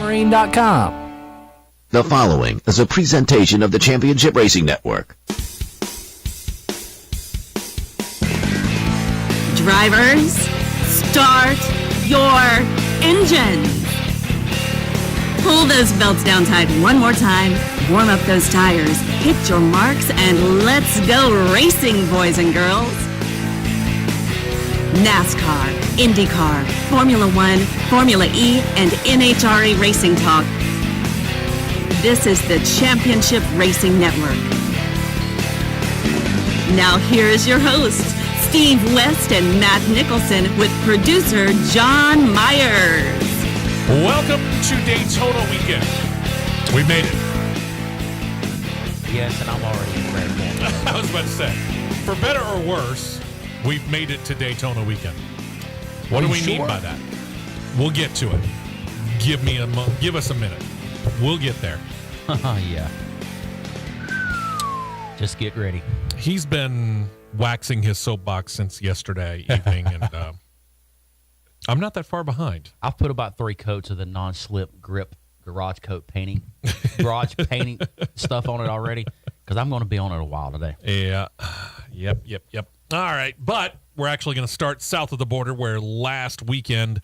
Marine.com. The following is a presentation of the Championship Racing Network. Drivers, start your engines. Pull those belts down tight one more time, warm up those tires, hit your marks, and let's go racing, boys and girls. Nascar, Indycar, Formula One, Formula E, and NHRA Racing Talk. This is the Championship Racing Network. Now here's your hosts, Steve West and Matt Nicholson, with producer John Myers. Welcome to Daytona weekend. We made it. Yes, and I'm already in rare form. I was about to say, for better or worse, we've made it to Daytona weekend. What do we mean by that? We'll get to it. Give us a minute. We'll get there. Yeah. Just get ready. He's been waxing his soapbox since yesterday evening, and I'm not that far behind. I've put about 3 coats of the non-slip grip garage painting stuff on it already, because I'm going to be on it a while today. Yeah. Yep. All right, but we're actually going to start south of the border, where last weekend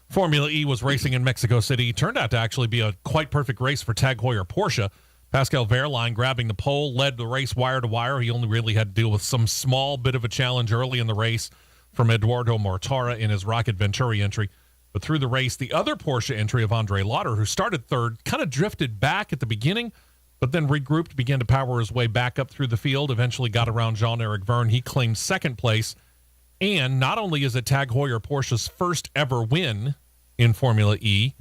Formula E was racing in Mexico City. Turned out to actually be a quite perfect race for Tag Heuer Porsche. Pascal Wehrlein grabbing the pole, led the race wire to wire. He only really had to deal with some small bit of a challenge early in the race from Eduardo Mortara in his Rocket Venturi entry. But through the race, the other Porsche entry of Andre Lauder, who started third, kind of drifted back at the beginning, but then regrouped, began to power his way back up through the field, eventually got around Jean-Eric Vergne. He claimed second place. And not only is it Tag Heuer Porsche's first ever win in Formula E,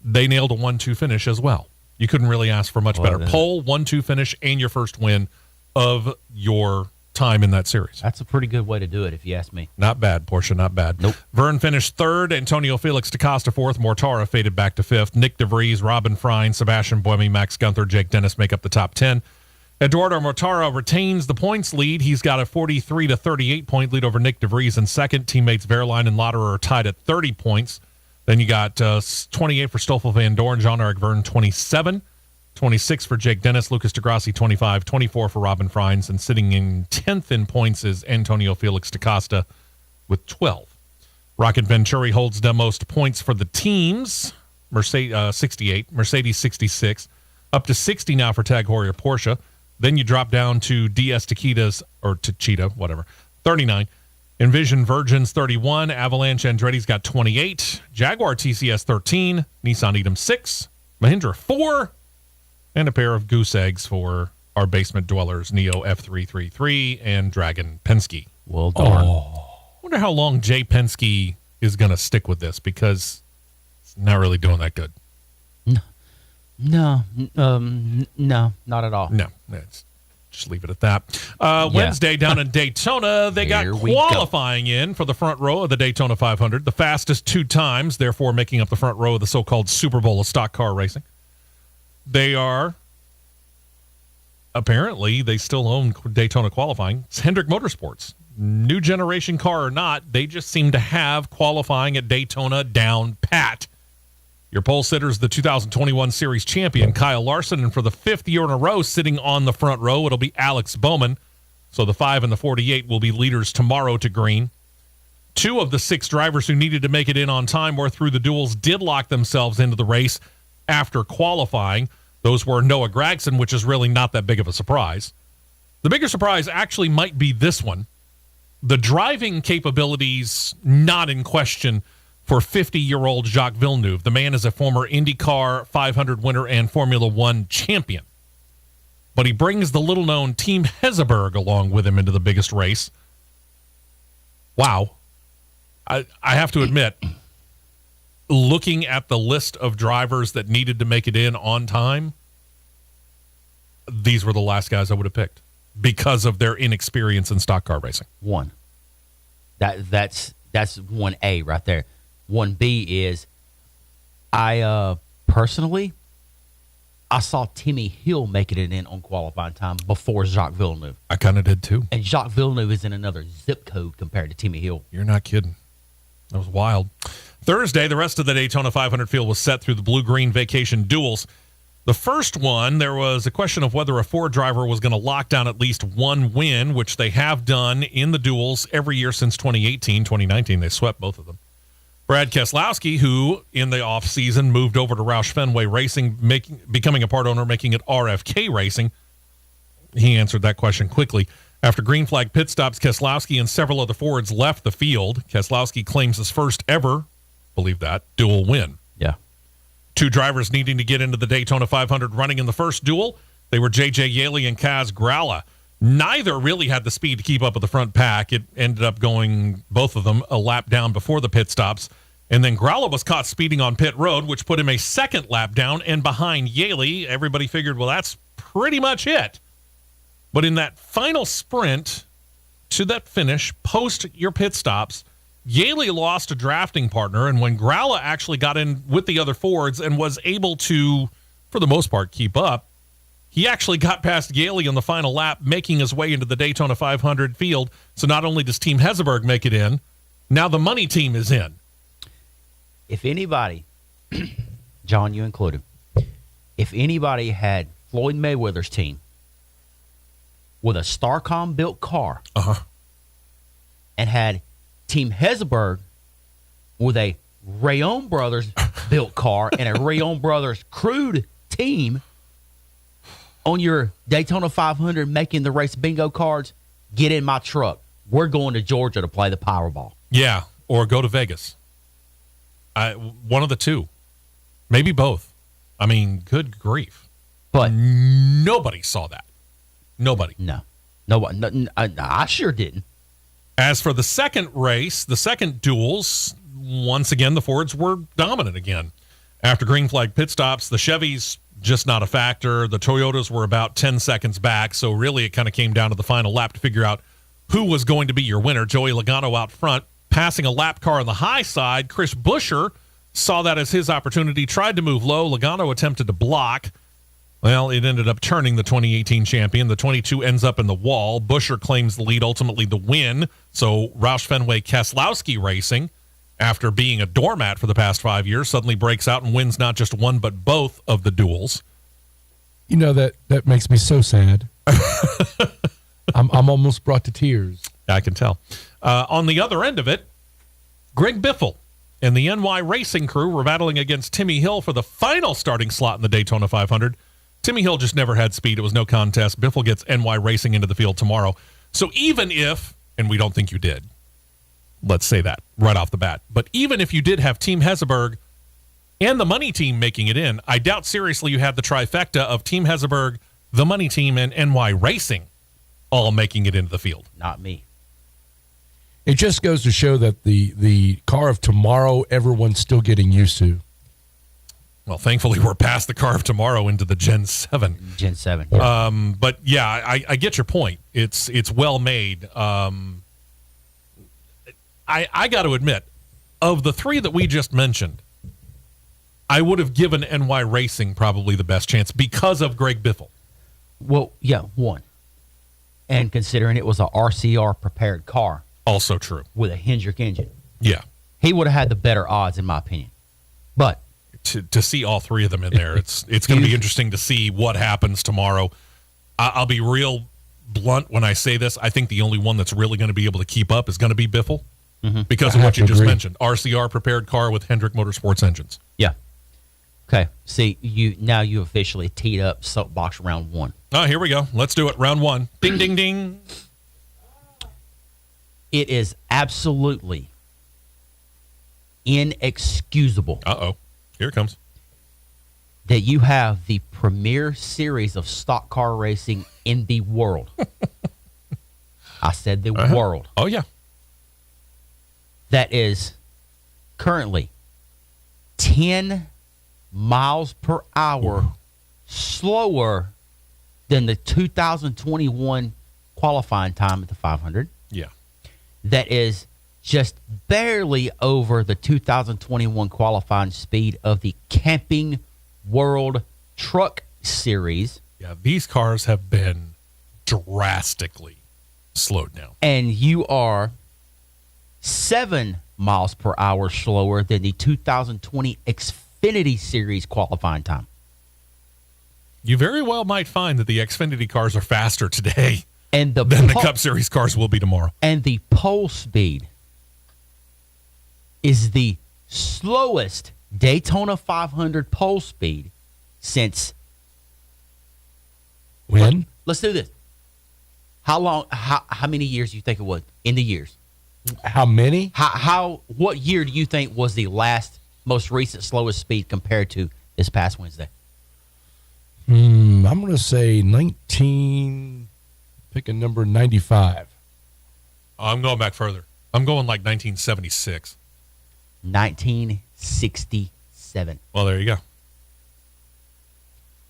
they nailed a 1-2 finish as well. You couldn't really ask for much better. Pole, 1-2 finish, and your first win of your time in that series. That's a pretty good way to do it, if you ask me. Not bad, Porsche, not bad. Nope. Vergne finished third, Antonio Felix DaCosta fourth, Mortara faded back to fifth, Nick DeVries, Robin Frein, Sebastian Buemi, Max Gunther, Jake Dennis make up the top 10. Eduardo Mortara retains the points lead. He's got a 43-38 point lead over Nick DeVries in second. Teammates Wehrlein and Lauder are tied at 30 points. Then you got 28 for Stoffel Van Dorn, Jean-Eric Vergne 27, 26 for Jake Dennis, Lucas DeGrassi 25, 24 for Robin Freins, and sitting in 10th in points is Antonio Felix DaCosta with 12. Rocket Venturi holds the most points for the teams, 68, Mercedes 66, up to 60 now for Tag Heuer Porsche. Then you drop down to DS Taquita's, or Techeetah, whatever, 39. Envision Virgins 31, Avalanche Andretti's got 28, Jaguar TCS 13, Nissan Edom 6, Mahindra 4, and a pair of goose eggs for our basement dwellers, Neo F333 and Dragon Penske. Well, darn. Wonder how long Jay Penske is going to stick with this, because it's not really doing that good. No, not at all. No, just leave it at that. Wednesday down in Daytona, they got qualifying in for the front row of the Daytona 500, the fastest 2 times, therefore making up the front row of the so-called Super Bowl of stock car racing. They are, apparently, they still own Daytona qualifying. It's Hendrick Motorsports. New generation car or not, they just seem to have qualifying at Daytona down pat. Your pole sitter is the 2021 Series champion, Kyle Larson, and for the 5th year in a row, sitting on the front row, it'll be Alex Bowman. So the 5 and the 48 will be leaders tomorrow to green. 2 of the 6 drivers who needed to make it in on time or through the duels did lock themselves into the race after qualifying. Those were Noah Gragson, which is really not that big of a surprise. The bigger surprise actually might be this one. The driving capabilities not in question for 50-year-old Jacques Villeneuve. The man is a former IndyCar 500 winner and Formula One champion. But he brings the little-known Team Hezebourg along with him into the biggest race. Wow. I have to admit, looking at the list of drivers that needed to make it in on time, these were the last guys I would have picked because of their inexperience in stock car racing. One. That's 1A right there. 1B is, I personally, I saw Timmy Hill making it in on qualifying time before Jacques Villeneuve. I kind of did too. And Jacques Villeneuve is in another zip code compared to Timmy Hill. You're not kidding. That was wild. Thursday, the rest of the Daytona 500 field was set through the blue-green vacation duels. The first one, there was a question of whether a Ford driver was going to lock down at least one win, which they have done in the duels every year since 2018. 2019, they swept both of them. Brad Keselowski, who in the offseason moved over to Roush Fenway Racing, becoming a part owner, making it RFK Racing, he answered that question quickly. After green flag pit stops, Keselowski and several other Fords left the field. Keselowski claims his first ever, believe that, duel win. Yeah. Two drivers needing to get into the Daytona 500 running in the first duel. They were J.J. Yaley and Kaz Gralla. Neither really had the speed to keep up with the front pack. It ended up going, both of them, a lap down before the pit stops. And then Gralla was caught speeding on pit road, which put him a second lap down and behind Yaley. Everybody figured, well, that's pretty much it. But in that final sprint to that finish, post your pit stops, Yaley lost a drafting partner, and when Gralla actually got in with the other Fords and was able to, for the most part, keep up, he actually got past Yaley on the final lap, making his way into the Daytona 500 field. So not only does Team Hesseberg make it in, now the money team is in. If anybody, John, you included, if anybody had Floyd Mayweather's team with a Starcom-built car and had Team Hesseberg with a Rayon Brothers built car and a Rayon Brothers crewed team on your Daytona 500 making the race bingo cards, get in my truck. We're going to Georgia to play the Powerball. Yeah, or go to Vegas. One of the two. Maybe both. I mean, good grief. But nobody saw that. Nobody. No. I sure didn't. As for the second race, the second duels, once again, the Fords were dominant again. After green flag pit stops, the Chevys, just not a factor. The Toyotas were about 10 seconds back, so really it kind of came down to the final lap to figure out who was going to be your winner. Joey Logano out front, passing a lap car on the high side. Chris Buescher saw that as his opportunity, tried to move low. Logano attempted to block. Well, it ended up turning the 2018 champion. The 22 ends up in the wall. Buescher claims the lead, ultimately the win. So Roush Fenway Keselowski Racing, after being a doormat for the past 5 years, suddenly breaks out and wins not just one but both of the duels. You know, that makes me so sad. I'm almost brought to tears. I can tell. On the other end of it, Greg Biffle and the NY Racing crew were battling against Timmy Hill for the final starting slot in the Daytona 500. Timmy Hill just never had speed. It was no contest. Biffle gets NY Racing into the field tomorrow. So even if, and we don't think you did, let's say that right off the bat, but even if you did have Team Hesseberg and the money team making it in, I doubt seriously you had the trifecta of Team Hesseberg, the money team, and NY Racing all making it into the field. Not me. It just goes to show that the car of tomorrow, everyone's still getting used to. Well, thankfully, we're past the car of tomorrow into the Gen 7. Gen 7. Yeah. But, yeah, I get your point. It's well made. I got to admit, of the three that we just mentioned, I would have given NY Racing probably the best chance because of Greg Biffle. Well, yeah, one. And considering it was a RCR prepared car. Also true. With a Hendrick engine. Yeah. He would have had the better odds, in my opinion. But to see all three of them in there, it's going to be interesting to see what happens tomorrow. I'll be real blunt when I say this. I think the only one that's really going to be able to keep up is going to be Biffle because of what you just mentioned. RCR prepared car with Hendrick Motorsports engines. Yeah. Okay. See, you officially teed up soapbox round one. Oh, here we go. Let's do it. Round one. Ding, ding, ding. It is absolutely inexcusable. Uh-oh. Here it comes. That you have the premier series of stock car racing in the world. I said the world. Oh, yeah. That is currently 10 miles per hour slower than the 2021 qualifying time at the 500. Yeah. That is just barely over the 2021 qualifying speed of the Camping World Truck Series. Yeah, these cars have been drastically slowed down. And you are 7 miles per hour slower than the 2020 Xfinity Series qualifying time. You very well might find that the Xfinity cars are faster today And the than the Cup Series cars will be tomorrow. And the pole speed is the slowest Daytona 500 pole speed since. When? Let's do this. How long? How many years do you think it was? In the years. How many? What year do you think was the most recent slowest speed compared to this past Wednesday? I'm going to say pick a number, 95. I'm going back further. I'm going like 1976. 1967. Well, there you go.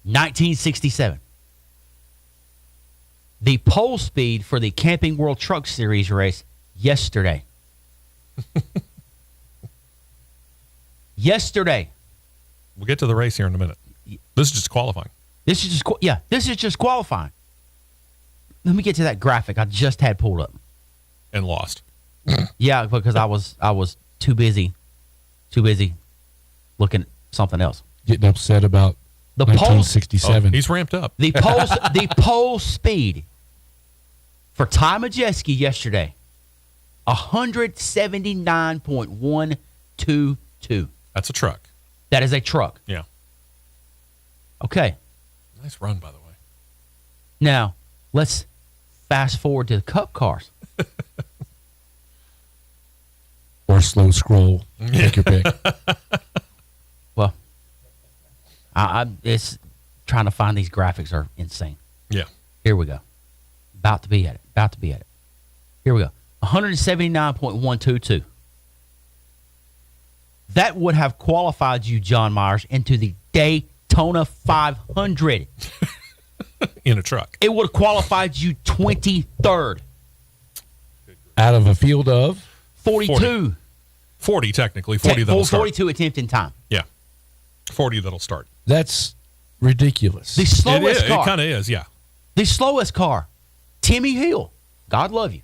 1967. The pole speed for the Camping World Truck Series race yesterday. Yesterday. We'll get to the race here in a minute. This is just qualifying. This is just qualifying. Let me get to that graphic I just had pulled up. And lost. Yeah, because I was too busy looking at something else. Getting upset about The 1967. He's ramped up. The pole speed for Ty Majeski yesterday, 179.122. That's a truck. That is a truck. Yeah. Okay. Nice run, by the way. Now, let's fast forward to the Cup cars. Or slow scroll. Take your pick. Well, it's trying to find these graphics are insane. Yeah. Here we go. About to be at it. Here we go. 179.122. That would have qualified you, John Myers, into the Daytona 500. In a truck. It would have qualified you 23rd. Out of a field of? 42. 40 technically. 40 that'll start. 42 attempting time. Yeah. 40 that'll start. That's ridiculous. The slowest car. It kind of is, yeah. The slowest car. Timmy Hill. God love you.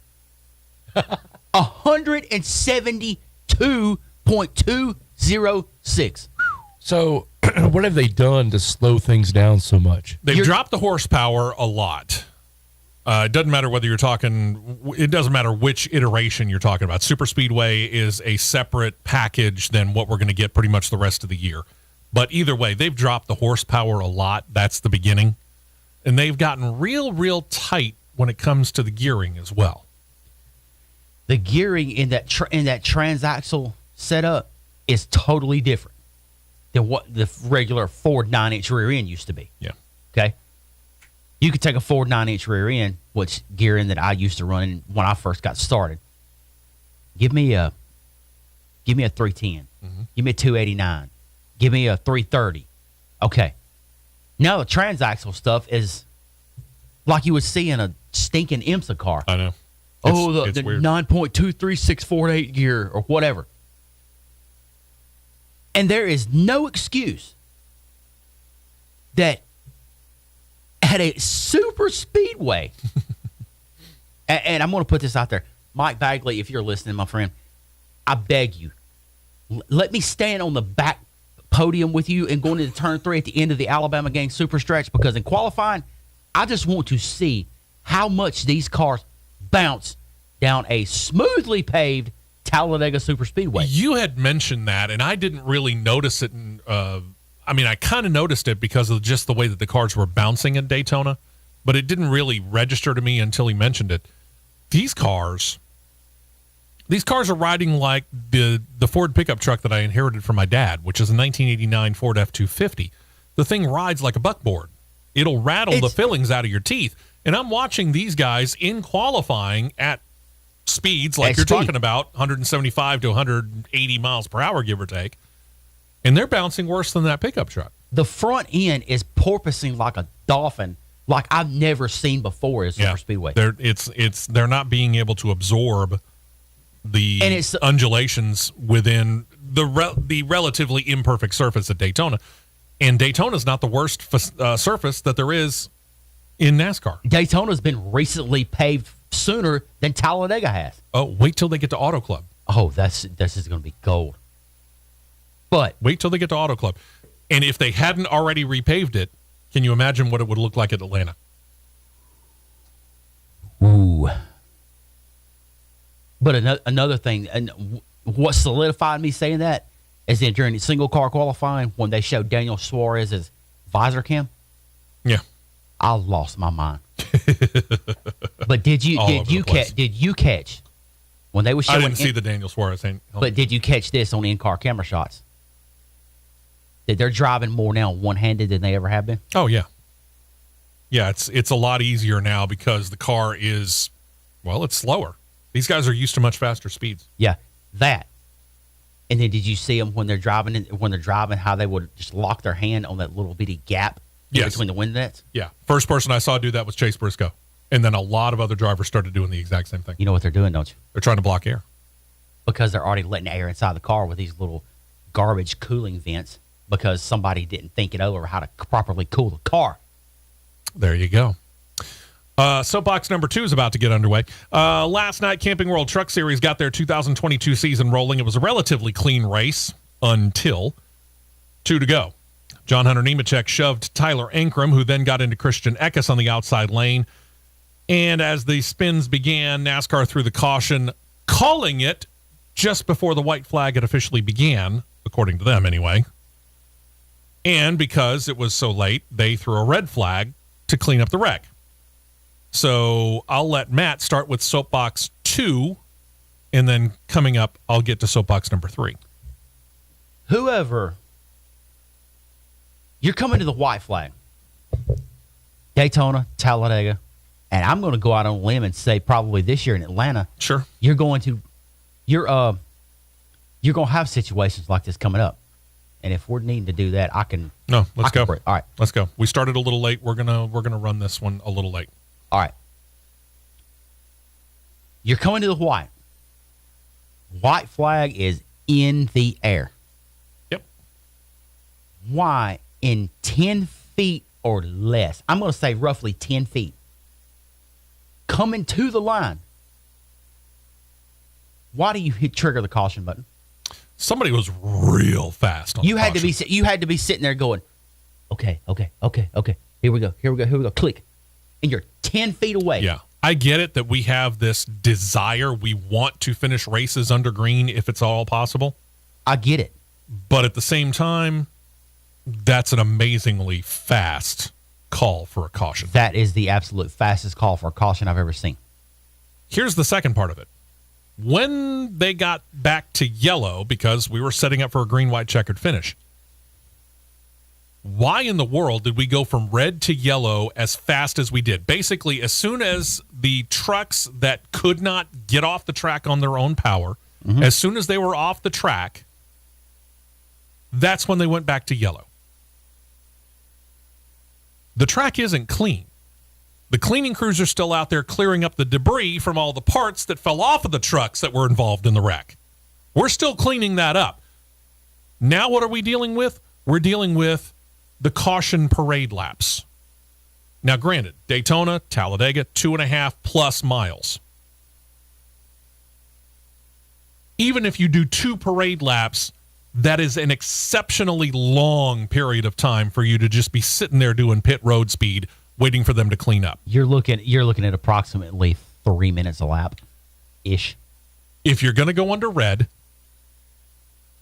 172.206. So, what have they done to slow things down so much? They've dropped the horsepower a lot. It doesn't matter whether you're talking, it doesn't matter which iteration you're talking about. Super Speedway is a separate package than what we're going to get pretty much the rest of the year. But either way, they've dropped the horsepower a lot. That's the beginning. And they've gotten real tight when it comes to the gearing as well. The gearing in that transaxle setup is totally different than what the regular Ford 9-inch rear end used to be. Yeah. Okay? You could take a Ford 9-inch rear end, which gearing that I used to run when I first got started. Give me a 310. Mm-hmm. Give me a 289. Give me a 330. Okay. Now the transaxle stuff is like you would see in a stinking IMSA car. I know. The weird. 9.23648 gear or whatever. And there is no excuse that at a super speedway, and I'm going to put this out there. Mike Bagley, if you're listening, my friend, I beg you, let me stand on the back podium with you and going into turn 3 at the end of the Alabama gang super stretch, because in qualifying, I just want to see how much these cars bounce down a smoothly paved Talladega Superspeedway. You had mentioned that, and I didn't really notice it. I kind of noticed it because of just the way that the cars were bouncing at Daytona, but it didn't really register to me until he mentioned it. These cars are riding like the Ford pickup truck that I inherited from my dad, which is a 1989 Ford F-250. The thing rides like a buckboard. It'll rattle the fillings out of your teeth. And I'm watching these guys in qualifying at speeds like you're talking about, 175 to 180 miles per hour, give or take. And they're bouncing worse than that pickup truck. The front end is porpoising like a dolphin, like I've never seen before as Superspeedway. They're not being able to absorb the undulations within the relatively imperfect surface at Daytona. And Daytona's not the worst surface that there is in NASCAR. Daytona's been recently paved sooner than Talladega has. Oh, wait till they get to Auto Club. Oh, this is going to be gold. But Wait till they get to Auto Club. And if they hadn't already repaved it, can you imagine what it would look like at Atlanta? ooh. But another thing, and what solidified me saying that is that during the single car qualifying, when they showed Daniel Suarez's visor cam, Yeah. I lost my mind. But did you catch when they were I showing? didn't see the Daniel Suarez thing. But did you catch this on in-car camera shots? That they're driving more now one-handed than they ever have been. Oh, yeah. Yeah, it's a lot easier now because the car is, well, it's slower. These guys are used to much faster speeds. Yeah, that. And then did you see them when they're driving? How they would just lock their hand on that little bitty gap Yes. between the window nets? Yeah. First person I saw do that was Chase Briscoe. And then a lot of other drivers started doing the exact same thing. You know what they're doing, don't you? They're trying to block air. Because they're already letting air inside the car with these little garbage cooling vents because somebody didn't think it over how to properly cool the car. There you go. Soapbox number 2 is about to get underway. Last night, Camping World Truck Series got their 2022 season rolling. It was a relatively clean race until 2 to go. John Hunter Nemechek shoved Tyler Ankrum, who then got into Christian Eckes on the outside lane. And as the spins began, NASCAR threw the caution, calling it just before the white flag had officially began, according to them anyway. And because it was so late, they threw a red flag to clean up the wreck. So I'll let Matt start with Soapbox 2, and then coming up, I'll get to Soapbox number 3. Whoever, you're coming to the white flag, Daytona, Talladega, and I'm going to go out on a limb and say probably this year in Atlanta, Sure. you're going to have situations like this coming up. And if we're needing to do that, No, let's go. All right. Let's go. We started a little late. We're gonna run this one a little late. All right. You're coming to the white. White flag is in the air. Yep. Why in 10 feet or less, I'm going to say roughly 10 feet, coming to the line, why do you trigger the caution button? Somebody was real fast on You the had caution. you had to be sitting there going, okay. Here we go. Click. And you're 10 feet away. Yeah. I get it that we have this desire. We want to finish races under green if it's all possible. I get it. But at the same time, that's an amazingly fast call for a caution. That is the absolute fastest call for a caution I've ever seen. Here's the second part of it. When they got back to yellow, because we were setting up for a green, white, checkered finish, why in the world did we go from red to yellow as fast as we did? Basically, as soon as the trucks that could not get off the track on their own power, as soon as they were off the track, that's when they went back to yellow. The track isn't clean. The cleaning crews are still out there clearing up the debris from all the parts that fell off of the trucks that were involved in the wreck. We're still cleaning that up. Now what are we dealing with? We're dealing with the caution parade laps. Now, granted, Daytona, Talladega, 2.5 plus miles. Even if you do 2 parade laps, that is an exceptionally long period of time for you to just be sitting there doing pit road speed, waiting for them to clean up. You're looking at approximately 3 minutes a lap ish. If you're going to go under red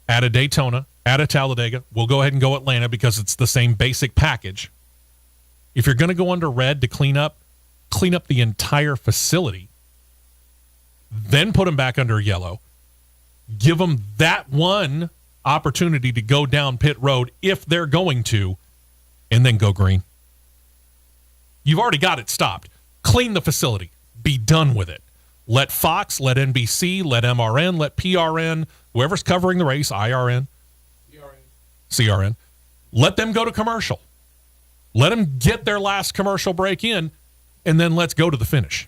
at a Daytona, at a Talladega, we'll go ahead and go Atlanta because it's the same basic package. If you're going to go under red to clean up the entire facility, then put them back under yellow. Give them that one opportunity to go down pit road if they're going to, and then go green. You've already got it stopped. Clean the facility. Be done with it. Let Fox, let NBC, let MRN, let PRN, whoever's covering the race, IRN, CRN, let them go to commercial. Let them get their last commercial break in, and then let's go to the finish.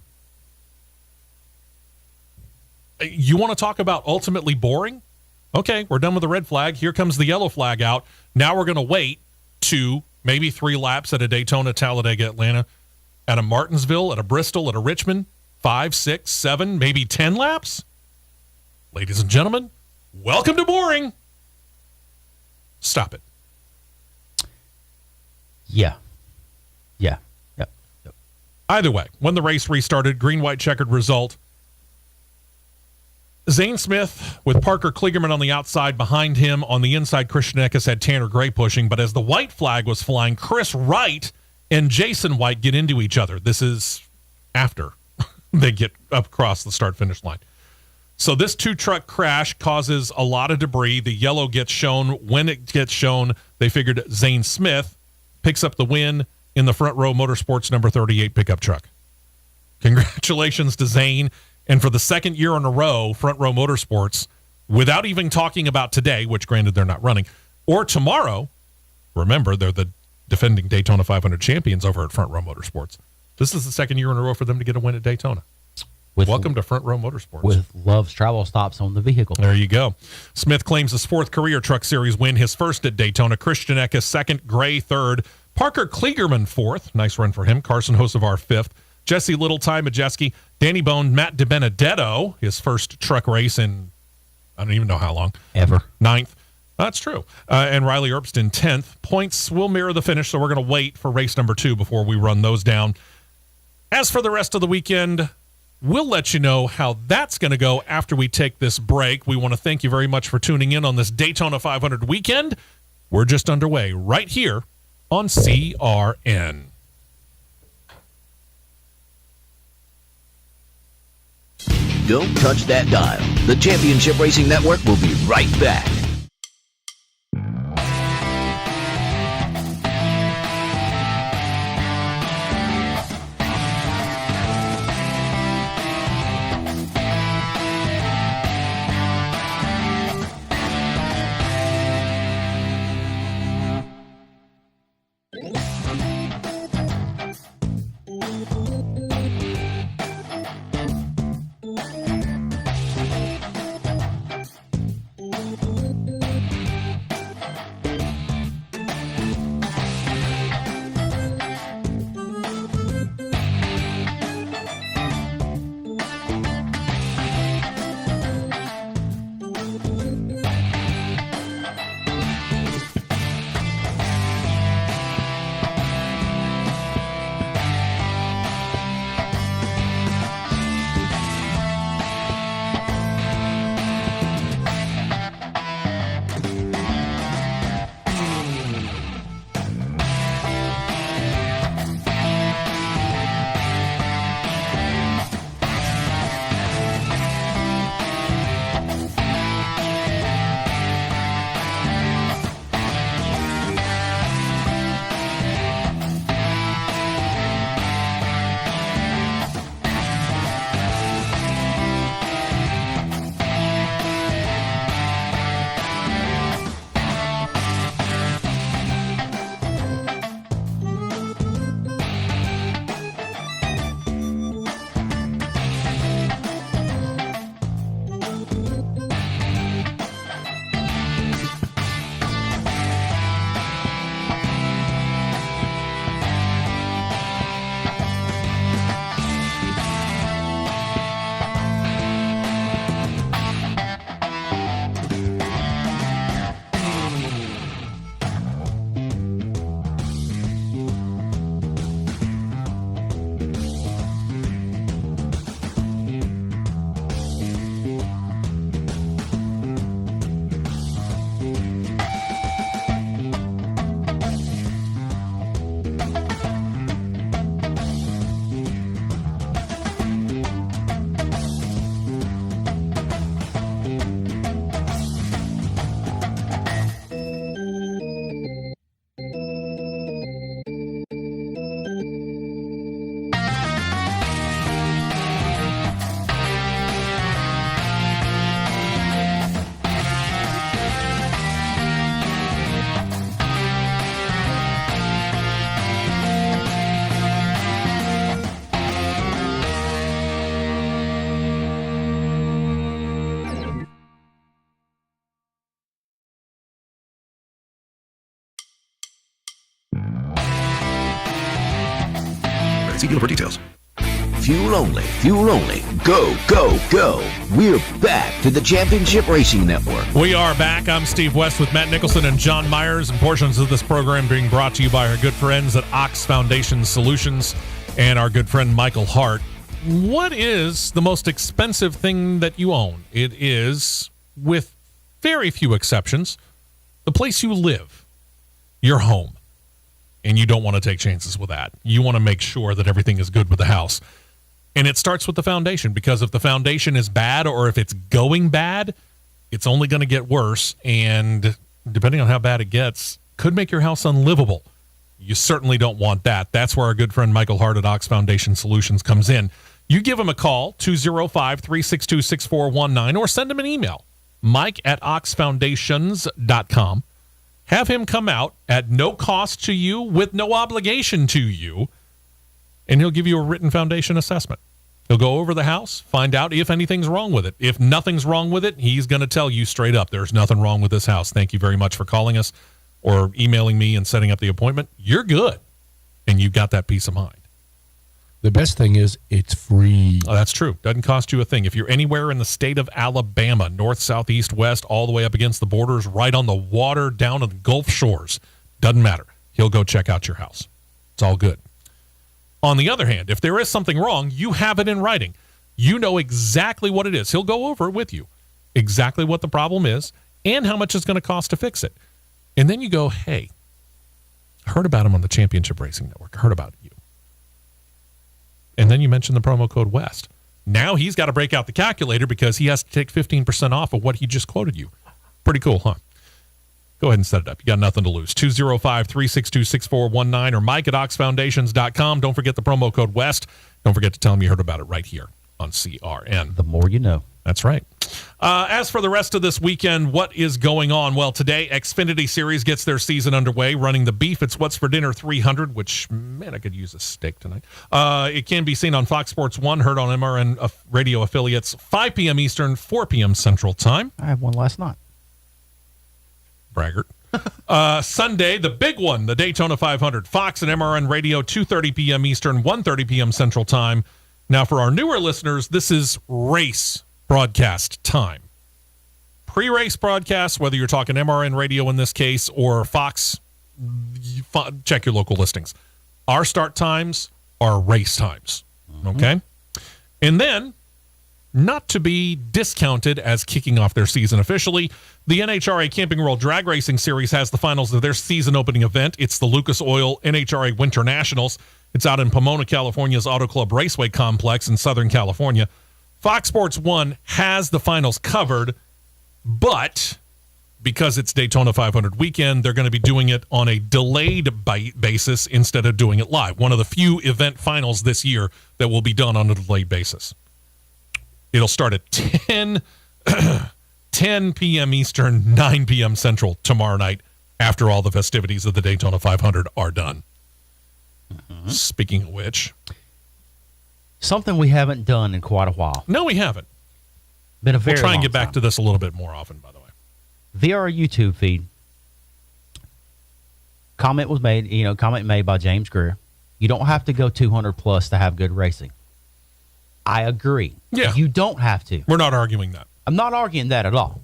You want to talk about ultimately boring? Okay, we're done with the red flag. Here comes the yellow flag out. Now we're going to wait 2, maybe 3 laps at a Daytona, Talladega, Atlanta, at a Martinsville, at a Bristol, at a Richmond, 5, 6, 7, maybe 10 laps? Ladies and gentlemen, welcome to boring. Stop it. Yeah. Yep. Either way, when the race restarted, green-white checkered result. Zane Smith with Parker Kligerman on the outside behind him. On the inside, Christian Eckes had Tanner Gray pushing. But as the white flag was flying, Chris Wright and Jason White get into each other. This is after they get up across the start-finish line. So this two-truck crash causes a lot of debris. The yellow gets shown. When it gets shown, they figured Zane Smith picks up the win in the Front Row Motorsports number 38 pickup truck. Congratulations to Zane. And for the second year in a row, Front Row Motorsports, without even talking about today, which granted they're not running, or tomorrow, remember, they're the defending Daytona 500 champions over at Front Row Motorsports. This is the second year in a row for them to get a win at Daytona. Welcome to Front Row Motorsports. With Love's travel stops on the vehicle. There you go. Smith claims his fourth career Truck Series win, his first at Daytona. Christian Eckes second, Gray third, Parker Kligerman fourth. Nice run for him. Carson Hocevar fifth. Jesse Little, Ty Majeski, Danny Bone, Matt DiBenedetto, his first truck race in I don't even know how long. Ever. Ninth. That's true. And Riley Erbston 10th. Points will mirror the finish, so we're going to wait for race number 2 before we run those down. As for the rest of the weekend, we'll let you know how that's going to go after we take this break. We want to thank you very much for tuning in on this Daytona 500 weekend. We're just underway right here on CRN. Don't touch that dial. The Championship Racing Network will be right back. See dealer for details. Fuel only. Fuel only. Go, go, go. We're back to the Championship Racing Network. We are back. I'm Steve West with Matt Nicholson and John Myers, and portions of this program being brought to you by our good friends at Ox Foundation Solutions and our good friend Michael Hart. What is the most expensive thing that you own? It is, with very few exceptions, the place you live, your home. And you don't want to take chances with that. You want to make sure that everything is good with the house. And it starts with the foundation, because if the foundation is bad or if it's going bad, it's only going to get worse. And depending on how bad it gets, could make your house unlivable. You certainly don't want that. That's where our good friend Michael Hart at Ox Foundation Solutions comes in. You give him a call, 205-362-6419, or send him an email, mike@oxfoundations.com. Have him come out at no cost to you, with no obligation to you, and he'll give you a written foundation assessment. He'll go over the house, find out if anything's wrong with it. If nothing's wrong with it, he's going to tell you straight up, there's nothing wrong with this house. Thank you very much for calling us or emailing me and setting up the appointment. You're good, and you got that peace of mind. The best thing is it's free. Oh, that's true. Doesn't cost you a thing. If you're anywhere in the state of Alabama, north, south, east, west, all the way up against the borders, right on the water, down in the Gulf Shores, doesn't matter. He'll go check out your house. It's all good. On the other hand, if there is something wrong, you have it in writing. You know exactly what it is. He'll go over it with you, exactly what the problem is and how much it's going to cost to fix it. And then you go, hey, heard about him on the Championship Racing Network. Heard about you. And then you mention the promo code WEST. Now he's got to break out the calculator because he has to take 15% off of what he just quoted you. Pretty cool, huh? Go ahead and set it up. You got nothing to lose. 205-362-6419 or mike@oxfoundations.com. Don't forget the promo code WEST. Don't forget to tell him you heard about it right here on CRN. The more you know. That's right. As for the rest of this weekend, what is going on? Well, today, Xfinity Series gets their season underway, running the Beef. It's What's for Dinner 300, which, man, I could use a steak tonight. It can be seen on Fox Sports 1, heard on MRN radio affiliates, 5 p.m. Eastern, 4 p.m. Central Time. I had one last night. Braggart. Sunday, the big one, the Daytona 500, Fox and MRN radio, 2:30 p.m. Eastern, 1:30 p.m. Central Time. Now, for our newer listeners, this is race broadcast time. Pre-race broadcast, whether you're talking MRN radio in this case or Fox, check your local listings. Our start times are race times, okay? And then, not to be discounted as kicking off their season officially, the NHRA Camping World Drag Racing Series has the finals of their season opening event. It's the Lucas Oil NHRA Winter Nationals. It's out in Pomona, California's Auto Club Raceway Complex in Southern California. Fox Sports 1 has the finals covered, but because it's Daytona 500 weekend, they're going to be doing it on a delayed basis instead of doing it live. One of the few event finals this year that will be done on a delayed basis. It'll start at 10 p.m. Eastern, 9 p.m. Central tomorrow night after all the festivities of the Daytona 500 are done. Speaking of which, something we haven't done in quite a while. No, we haven't. Been a very We'll try and long get back time. to this a little bit more often, by the way. Via our YouTube feed, comment made by James Greer. You don't have to go 200 plus to have good racing. I agree. Yeah. You don't have to. We're not arguing that. I'm not arguing that at all.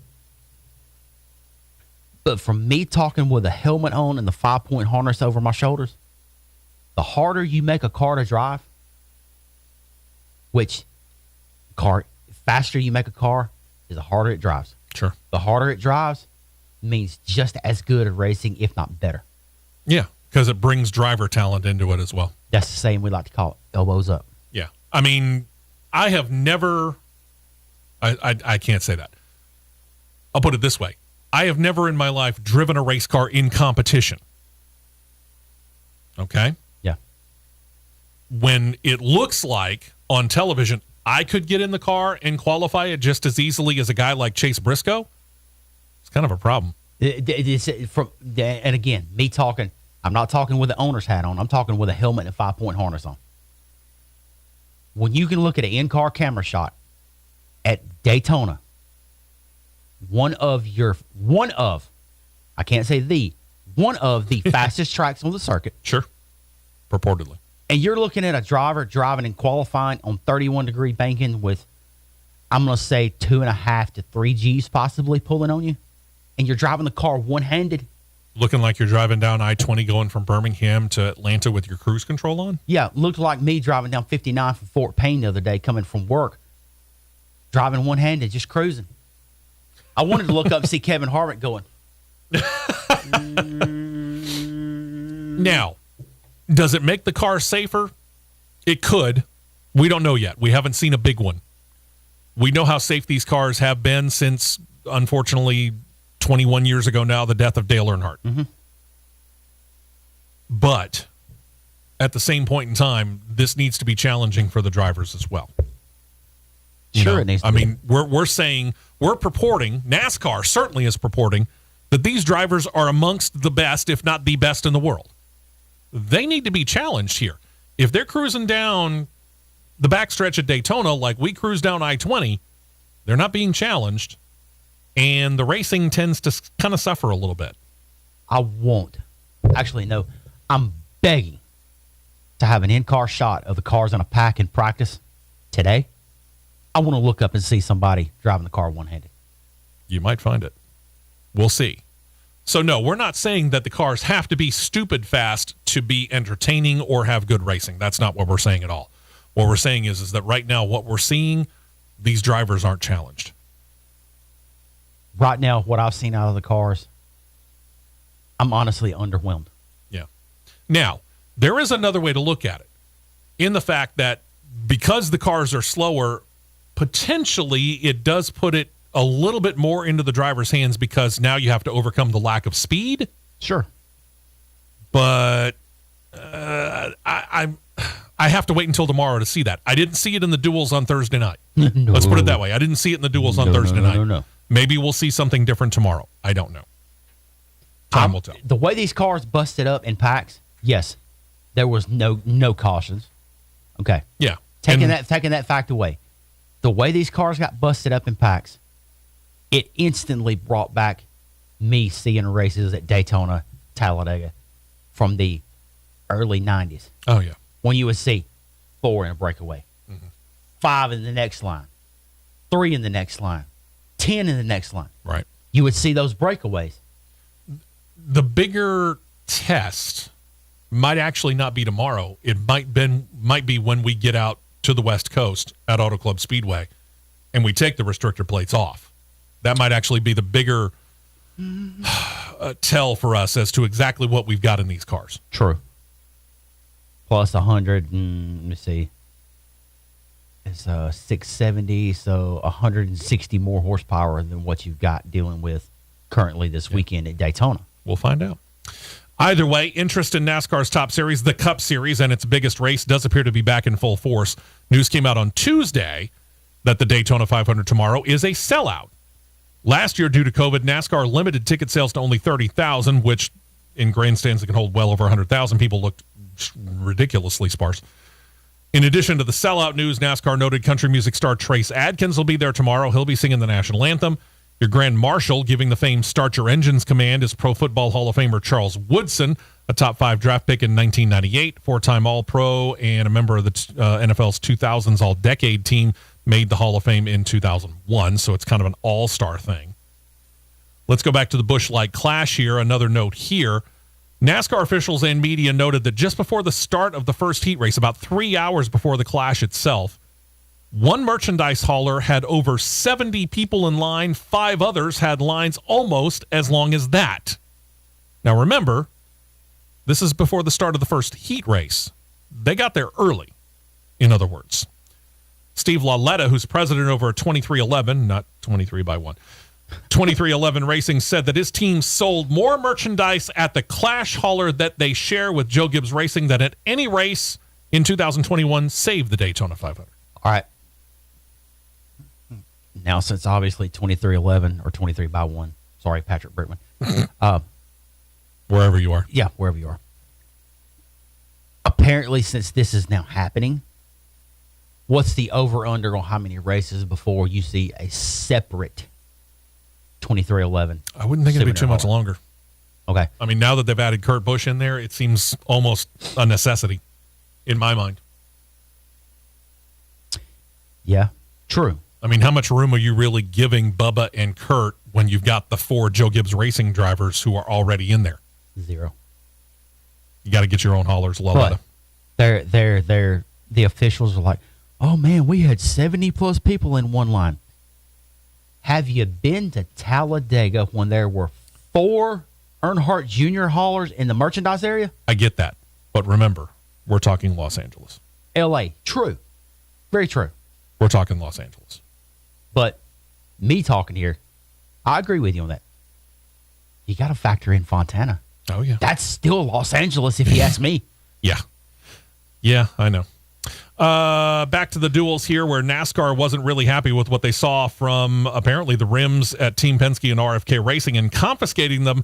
But from me talking with a helmet on and the 5-point harness over my shoulders, the harder you make a car to drive, faster you make a car, is the harder it drives. Sure. The harder it drives means just as good at racing, if not better. Yeah, because it brings driver talent into it as well. That's the same we like to call it, elbows up. Yeah. I mean, I have never, I can't say that. I'll put it this way. I have never in my life driven a race car in competition. Okay? Yeah. When it looks like on television, I could get in the car and qualify it just as easily as a guy like Chase Briscoe, it's kind of a problem. And again, me talking, I'm not talking with the owner's hat on. I'm talking with a helmet and a 5-point harness on. When you can look at an in-car camera shot at Daytona, one of the fastest tracks on the circuit. Sure. Purportedly. And you're looking at a driver driving and qualifying on 31-degree banking with, I'm going to say, 2.5 to 3 Gs possibly pulling on you. And you're driving the car one-handed. Looking like you're driving down I-20 going from Birmingham to Atlanta with your cruise control on? Yeah, looked like me driving down 59 from Fort Payne the other day coming from work. Driving one-handed, just cruising. I wanted to look up and see Kevin Harvick going. Now, does it make the car safer? It could. We don't know yet. We haven't seen a big one. We know how safe these cars have been since, unfortunately, 21 years ago now, the death of Dale Earnhardt. Mm-hmm. But at the same point in time, this needs to be challenging for the drivers as well. Sure, it needs to be. I mean, we're saying, we're purporting, NASCAR certainly is purporting, that these drivers are amongst the best, if not the best in the world. They need to be challenged here. If they're cruising down the backstretch at Daytona like we cruise down I-20, they're not being challenged, and the racing tends to kind of suffer a little bit. I won't. Actually, no. I'm begging to have an in-car shot of the cars on a pack in practice today. I want to look up and see somebody driving the car one-handed. You might find it. We'll see. So, no, we're not saying that the cars have to be stupid fast to be entertaining or have good racing. That's not what we're saying at all. What we're saying is that right now what we're seeing, these drivers aren't challenged. Right now, what I've seen out of the cars, I'm honestly underwhelmed. Yeah. Now, there is another way to look at it, in the fact that because the cars are slower, potentially it does put it a little bit more into the driver's hands because now you have to overcome the lack of speed. Sure. But I have to wait until tomorrow to see that. I didn't see it in the duels on Thursday night. No. Let's put it that way. I didn't see it in the duels on Thursday night. No. Maybe we'll see something different tomorrow. I don't know. Time will tell. The way these cars busted up in packs, yes, there was no cautions. Okay. Yeah. Taking that fact away, the way these cars got busted up in packs, it instantly brought back me seeing races at Daytona, Talladega from the early 90s. Oh, yeah. When you would see 4 in a breakaway, 5 in the next line, 3 in the next line, 10 in the next line. Right. You would see those breakaways. The bigger test might actually not be tomorrow. It might be when we get out to the West Coast at Auto Club Speedway and we take the restrictor plates off. That might actually be the bigger tell for us as to exactly what we've got in these cars. True. Plus 100, let me see. It's 670, so 160 more horsepower than what you've got dealing with currently this weekend at Daytona. We'll find out. Either way, interest in NASCAR's top series, the Cup Series, and its biggest race does appear to be back in full force. News came out on Tuesday that the Daytona 500 tomorrow is a sellout. Last year, due to COVID, NASCAR limited ticket sales to only 30,000, which in grandstands that can hold well over 100,000 people looked ridiculously sparse. In addition to the sellout news, NASCAR noted country music star Trace Adkins will be there tomorrow. He'll be singing the national anthem. Your Grand Marshal giving the famed Start Your Engines command is Pro Football Hall of Famer Charles Woodson, a top 5 draft pick in 1998, 4-time All-Pro, and a member of the NFL's 2000s All-Decade team, made the Hall of Fame in 2001, so it's kind of an all-star thing. Let's go back to the Busch Light Clash here. Another note here. NASCAR officials and media noted that just before the start of the first heat race, about 3 hours before the clash itself, one merchandise hauler had over 70 people in line. 5 others had lines almost as long as that. Now remember, this is before the start of the first heat race. They got there early, in other words. Steve Lauletta, who's president over 2311, not 23 by 1, 2311 Racing, said that his team sold more merchandise at the Clash hauler that they share with Joe Gibbs Racing than at any race in 2021, save the Daytona 500. All right. Now, since obviously 2311 or 23 by 1, sorry, Patrick Brickman. Wherever you are. Yeah, wherever you are. Apparently, since this is now happening, what's the over-under on how many races before you see a separate 2311? I wouldn't think it'd be too much longer. Okay. I mean, now that they've added Kurt Busch in there, it seems almost a necessity. in my mind. Yeah, true. I mean, how much room are you really giving Bubba and Kurt when you've got the 4 Joe Gibbs Racing drivers who are already in there? 0. You got to get your own haulers, Loletta. But the officials are like, oh man, we had 70 plus people in one line. Have you been to Talladega when there were 4 Earnhardt Jr. haulers in the merchandise area? I get that. But remember, we're talking Los Angeles. L.A. True. Very true. We're talking Los Angeles. But me talking here, I agree with you on that. You got to factor in Fontana. Oh, yeah. That's still Los Angeles, if you ask me. Yeah. Yeah, I know. Back to the duels here, where NASCAR wasn't really happy with what they saw from apparently the rims at Team Penske and RFK Racing and confiscating them.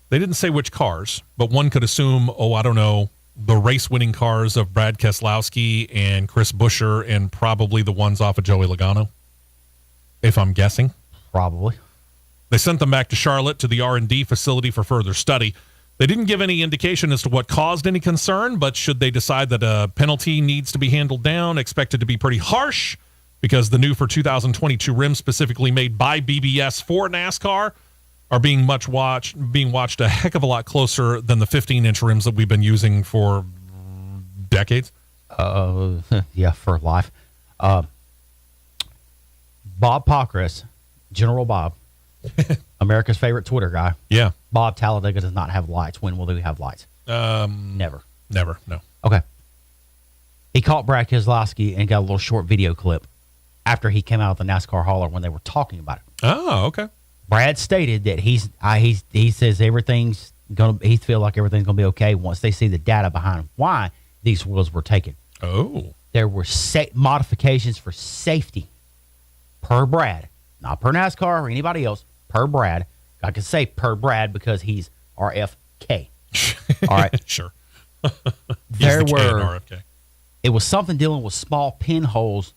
They didn't say which cars, but one could assume, the race-winning cars of Brad Keselowski and Chris Buescher and probably the ones off of Joey Logano, if I'm guessing. Probably. They sent them back to Charlotte to the R&D facility for further study. They didn't give any indication as to what caused any concern, but should they decide that a penalty needs to be handled down, expected to be pretty harsh, because the new for 2022 rims specifically made by BBS for NASCAR are being watched a heck of a lot closer than the 15-inch rims that we've been using for decades. Yeah, for life. Bob Pockris, General Bob, America's favorite Twitter guy. Yeah. Bob, Talladega does not have lights. When will they have lights? Never. Never, no. Okay. He caught Brad Keselowski and got a little short video clip after he came out of the NASCAR hauler when they were talking about it. Oh, okay. Brad stated that he says he feels like everything's gonna be okay once they see the data behind why these wheels were taken. Oh. There were modifications for safety per Brad, not per NASCAR or anybody else, per Brad. I can say per Brad because he's RFK. All right. Sure. It was something dealing with small pinholes.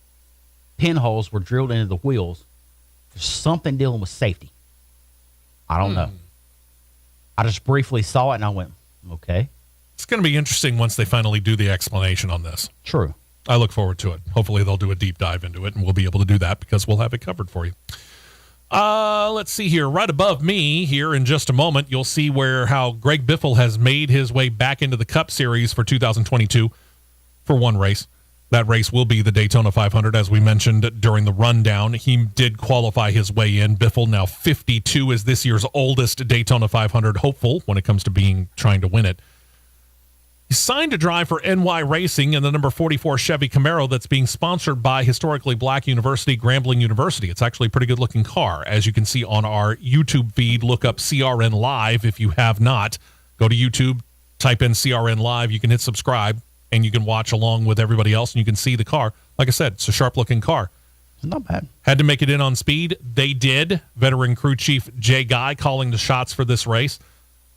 Pinholes were drilled into the wheels for something dealing with safety. I don't know. I just briefly saw it and I went, okay. It's going to be interesting once they finally do the explanation on this. True. I look forward to it. Hopefully they'll do a deep dive into it, and we'll be able to do that because we'll have it covered for you. Let's see here. Right above me here in just a moment, you'll see how Greg Biffle has made his way back into the Cup Series for 2022 for one race. That race will be the Daytona 500, as we mentioned during the rundown. He did qualify his way in. Biffle, now 52, is this year's oldest Daytona 500 hopeful when it comes to trying to win it. He's signed to drive for NY Racing in the number 44 Chevy Camaro that's being sponsored by historically black university, Grambling University. It's actually a pretty good-looking car. As you can see on our YouTube feed, look up CRN Live if you have not. Go to YouTube, type in CRN Live. You can hit subscribe, and you can watch along with everybody else, and you can see the car. Like I said, it's a sharp-looking car. It's not bad. Had to make it in on speed. They did. Veteran crew chief Jay Guy calling the shots for this race.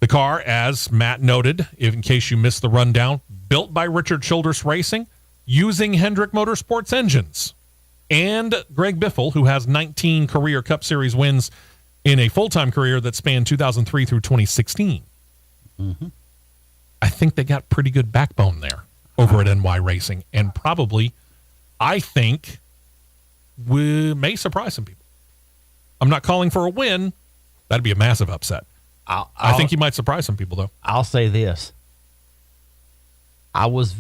The car, as Matt noted, in case you missed the rundown, built by Richard Childress Racing, using Hendrick Motorsports engines. And Greg Biffle, who has 19 career Cup Series wins in a full-time career that spanned 2003 through 2016. Mm-hmm. I think they got pretty good backbone there over at NY Racing, and probably, I think, we may surprise some people. I'm not calling for a win. That'd be a massive upset. I think he might surprise some people, though. I'll say this. I was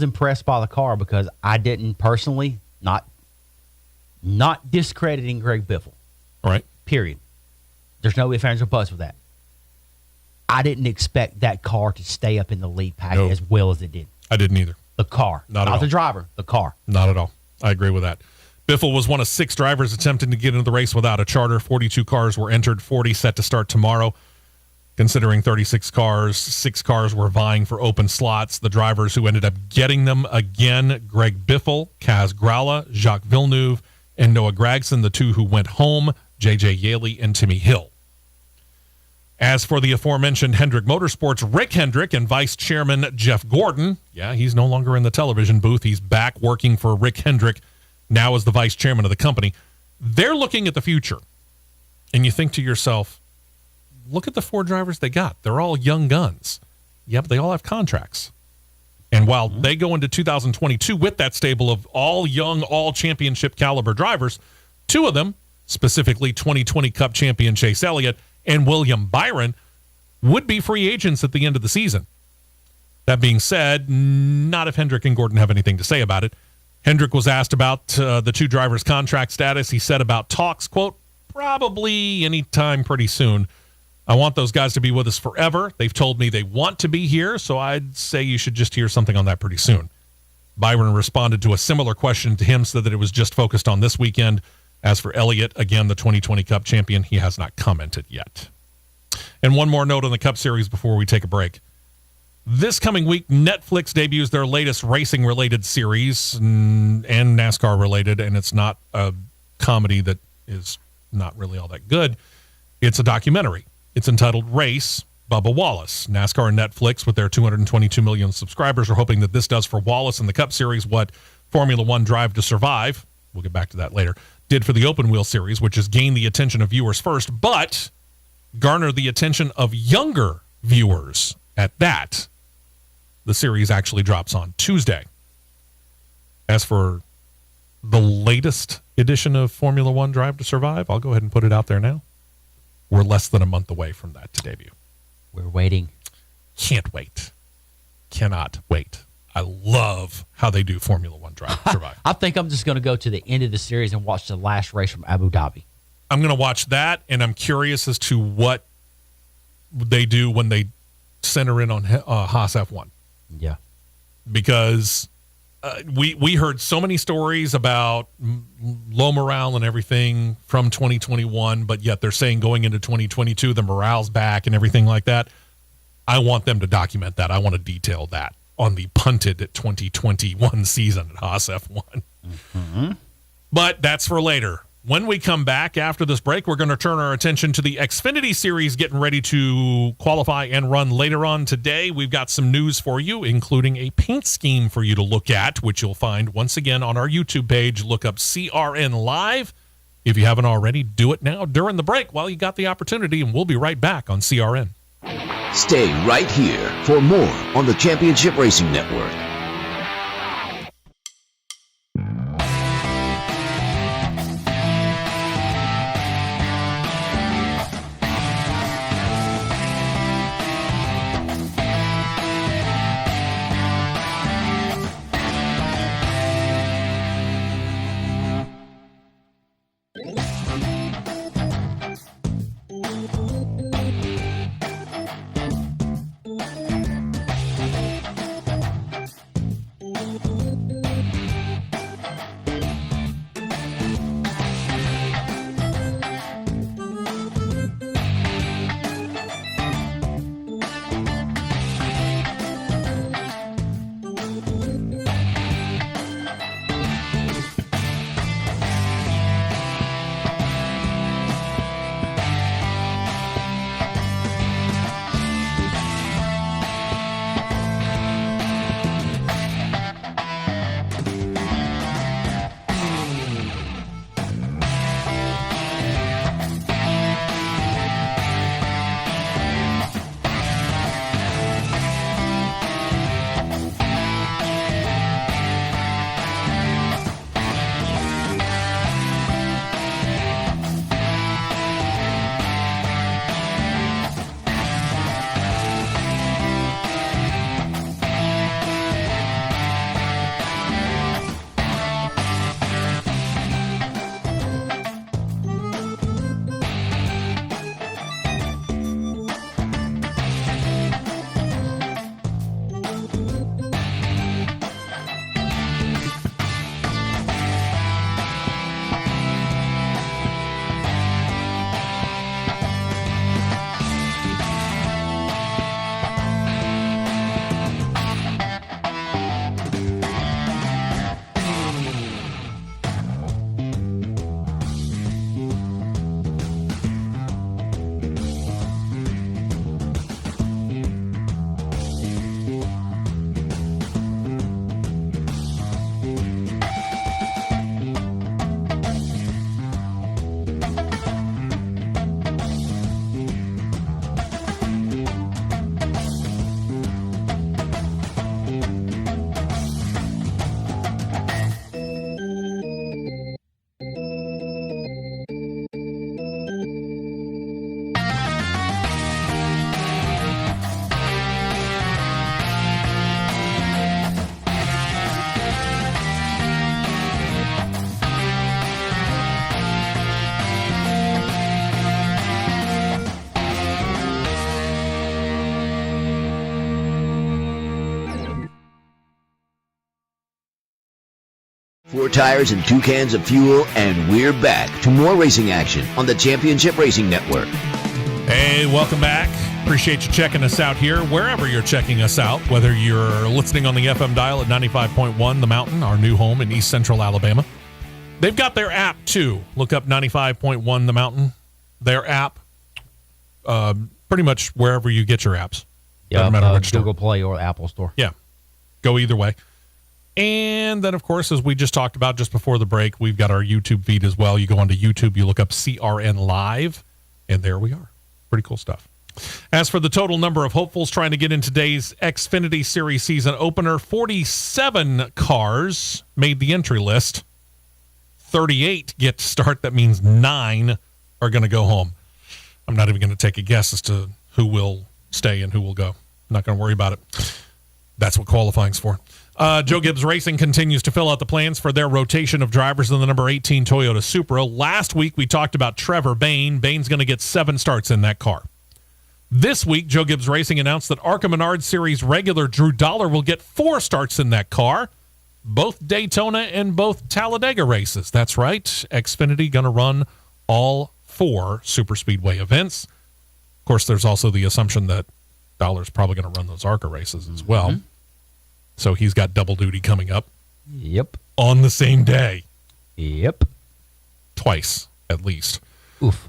impressed by the car because I didn't personally, not discrediting Greg Biffle. All right. Period. There's no ifs, ands, or buts with that. I didn't expect that car to stay up in the lead pack as well as it did. I didn't either. The car. Not the driver, the car. Not at all. I agree with that. Biffle was one of 6 drivers attempting to get into the race without a charter. 42 cars were entered, 40 set to start tomorrow. Considering 36 cars, 6 cars were vying for open slots. The drivers who ended up getting them again, Greg Biffle, Kaz Gralla, Jacques Villeneuve, and Noah Gragson, the 2 who went home, J.J. Yaley and Timmy Hill. As for the aforementioned Hendrick Motorsports, Rick Hendrick and Vice Chairman Jeff Gordon, he's no longer in the television booth. He's back working for Rick Hendrick, now as the Vice Chairman of the company. They're looking at the future. And you think to yourself, look at the 4 drivers they got. They're all young guns. Yeah, but they all have contracts. And while they go into 2022 with that stable of all young, all championship caliber drivers, two of them, specifically 2020 Cup champion Chase Elliott and William Byron, would be free agents at the end of the season. That being said, not if Hendrick and Gordon have anything to say about it. Hendrick was asked about the two drivers' contract status. He said about talks, quote, probably anytime pretty soon. I want those guys to be with us forever. They've told me they want to be here, so I'd say you should just hear something on that pretty soon. Byron responded to a similar question to him, said that it was just focused on this weekend. As for Elliott, again, the 2020 Cup champion, he has not commented yet. And one more note on the Cup Series before we take a break. This coming week, Netflix debuts their latest racing-related series and NASCAR-related, and it's not a comedy that is not really all that good. It's a documentary. It's entitled Race, Bubba Wallace. NASCAR and Netflix, with their 222 million subscribers, are hoping that this does for Wallace in the Cup Series what Formula One Drive to Survive, we'll get back to that later, did for the Open Wheel Series, which is gain the attention of viewers first, but garner the attention of younger viewers at that. The series actually drops on Tuesday. As for the latest edition of Formula One Drive to Survive, I'll go ahead and put it out there now. We're less than a month away from that to debut. We're waiting. Can't wait. Cannot wait. I love how they do Formula One Drive to Survive. I think I'm just going to go to the end of the series and watch the last race from Abu Dhabi. I'm going to watch that, and I'm curious as to what they do when they center in on Haas F1. Yeah. Because we heard so many stories about low morale and everything from 2021, but yet they're saying going into 2022, the morale's back and everything like that. I want them to document that. I want to detail that on the punted 2021 season at Haas F1. Mm-hmm. But that's for later. When we come back after this break, we're going to turn our attention to the Xfinity Series getting ready to qualify and run later on today. We've got some news for you, including a paint scheme for you to look at, which you'll find once again on our YouTube page. Look up CRN Live. If you haven't already, do it now during the break while you got the opportunity, and we'll be right back on CRN. Stay right here for more on the Championship Racing Network. tires and 2 cans of fuel, and we're back to more racing action on the Championship Racing Network. Hey, welcome back. Appreciate you checking us out here, wherever you're checking us out, whether you're listening on the FM dial at 95.1 The Mountain, our new home in East Central Alabama. They've got their app, too. Look up 95.1 The Mountain. Their app, pretty much wherever you get your apps. Yeah, Doesn't matter which store. Google Play or Apple Store. Yeah, go either way. And then, of course, as we just talked about just before the break, we've got our YouTube feed as well. You go onto YouTube, you look up CRN Live, and there we are. Pretty cool stuff. As for the total number of hopefuls trying to get in today's Xfinity Series season opener, 47 cars made the entry list. 38 get to start. That means 9 are going to go home. I'm not even going to take a guess as to who will stay and who will go. I'm not going to worry about it. That's what qualifying's for. Joe Gibbs Racing continues to fill out the plans for their rotation of drivers in the number 18 Toyota Supra. Last week, we talked about Trevor Bayne. Bayne's going to get 7 starts in that car. This week, Joe Gibbs Racing announced that ARCA Menard Series regular Drew Dollar will get 4 starts in that car, both Daytona and both Talladega races. That's right. Xfinity going to run all 4 super speedway events. Of course, there's also the assumption that Dollar's probably going to run those ARCA races as well. Mm-hmm. So he's got double duty coming up. Yep. On the same day. Yep. Twice, at least. Oof.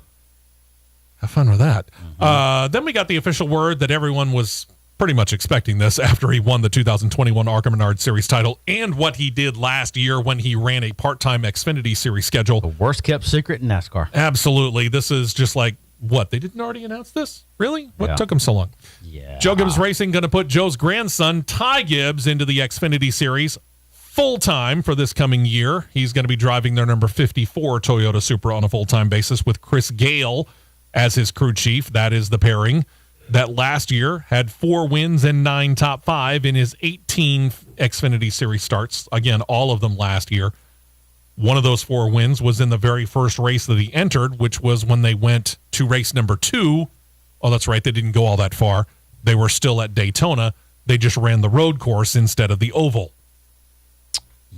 Have fun with that. Mm-hmm. Then we got the official word that everyone was pretty much expecting this after he won the 2021 ARCA Menard Series title and what he did last year when he ran a part-time Xfinity Series schedule. The worst-kept secret in NASCAR. Absolutely. This is just like, what? They didn't already announce this? Really? What took him so long? Yeah. Joe Gibbs Racing going to put Joe's grandson, Ty Gibbs, into the Xfinity Series full-time for this coming year. He's going to be driving their number 54 Toyota Supra on a full-time basis with Chris Gale as his crew chief. That is the pairing that last year had 4 wins and 9 top 5 in his 18 Xfinity Series starts. Again, all of them last year. One of those 4 wins was in the very first race that he entered, which was when they went to race number 2. Oh, that's right. They didn't go all that far. They were still at Daytona. They just ran the road course instead of the oval.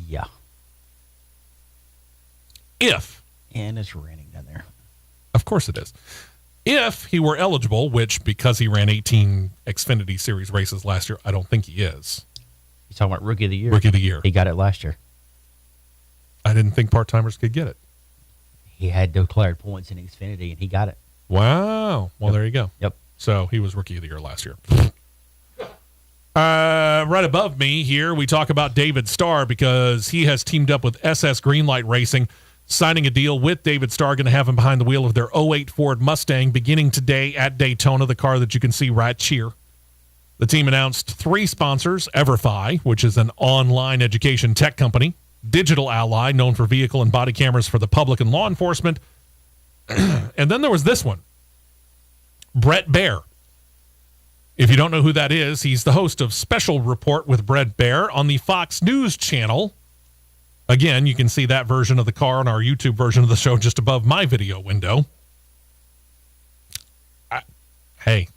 Yeah. And it's raining down there. Of course it is. If he were eligible, which because he ran 18 Xfinity Series races last year, I don't think he is. You're talking about Rookie of the Year? Rookie of the Year. He got it last year. I didn't think part-timers could get it. He had declared points in Xfinity, and he got it. Wow. Well, There you go. Yep. So he was Rookie of the Year last year. Right above me here, we talk about David Starr because he has teamed up with SS Greenlight Racing, signing a deal with David Starr, going to have him behind the wheel of their 08 Ford Mustang beginning today at Daytona, the car that you can see right here. The team announced 3 sponsors, EverFi, which is an online education tech company, Digital Ally, known for vehicle and body cameras for the public and law enforcement. And then there was this one, Brett Baer. If you don't know who that is, he's the host of Special Report with Brett Baer on the Fox News channel. Again, you can see that version of the car on our YouTube version of the show just above my video window. Hey,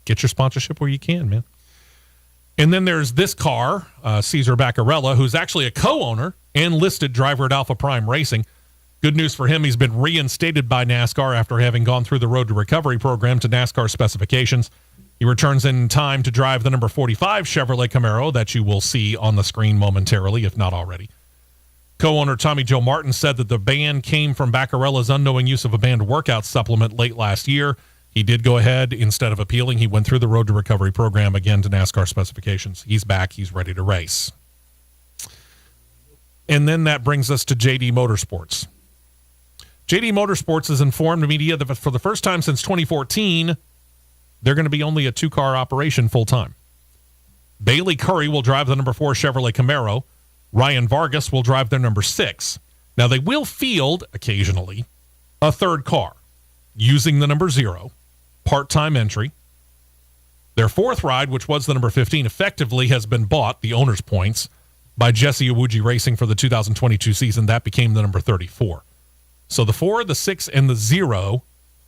get your sponsorship where you can, man. And then there's this car, Cesar Baccarella, who's actually a co-owner and listed driver at Alpha Prime Racing. Good news for him, he's been reinstated by NASCAR after having gone through the Road to Recovery program to NASCAR specifications. He returns in time to drive the number 45 Chevrolet Camaro that you will see on the screen momentarily, if not already. Co-owner Tommy Joe Martin said that the ban came from Baccarella's unknowing use of a banned workout supplement late last year. He did go ahead, instead of appealing, he went through the Road to Recovery program again to NASCAR specifications. He's back. He's ready to race. And then that brings us to JD Motorsports. JD Motorsports has informed the media that for the first time since 2014, they're going to be only a 2-car operation full-time. Bailey Curry will drive the number 4 Chevrolet Camaro. Ryan Vargas will drive their number 6. Now, they will field, occasionally, a 3rd car using the number 0, part-time entry. Their 4th ride, which was the number 15, effectively has been bought, the owner's points, by Jesse Iwuji Racing for the 2022 season. That became the number 34. So the 4, the 6, and the 0,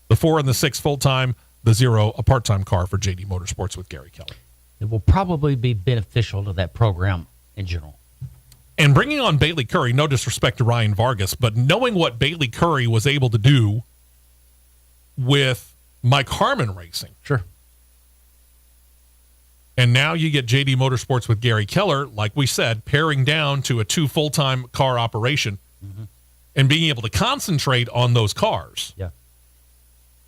the 4 and the 6 full-time, the 0 a part-time car for JD Motorsports with Gary Kelly. It will probably be beneficial to that program in general. And bringing on Bailey Curry, no disrespect to Ryan Vargas, but knowing what Bailey Curry was able to do with Mike Harmon Racing. Sure. And now you get JD Motorsports with Gary Keller, like we said, paring down to a 2 full-time car operation and being able to concentrate on those cars. Yeah.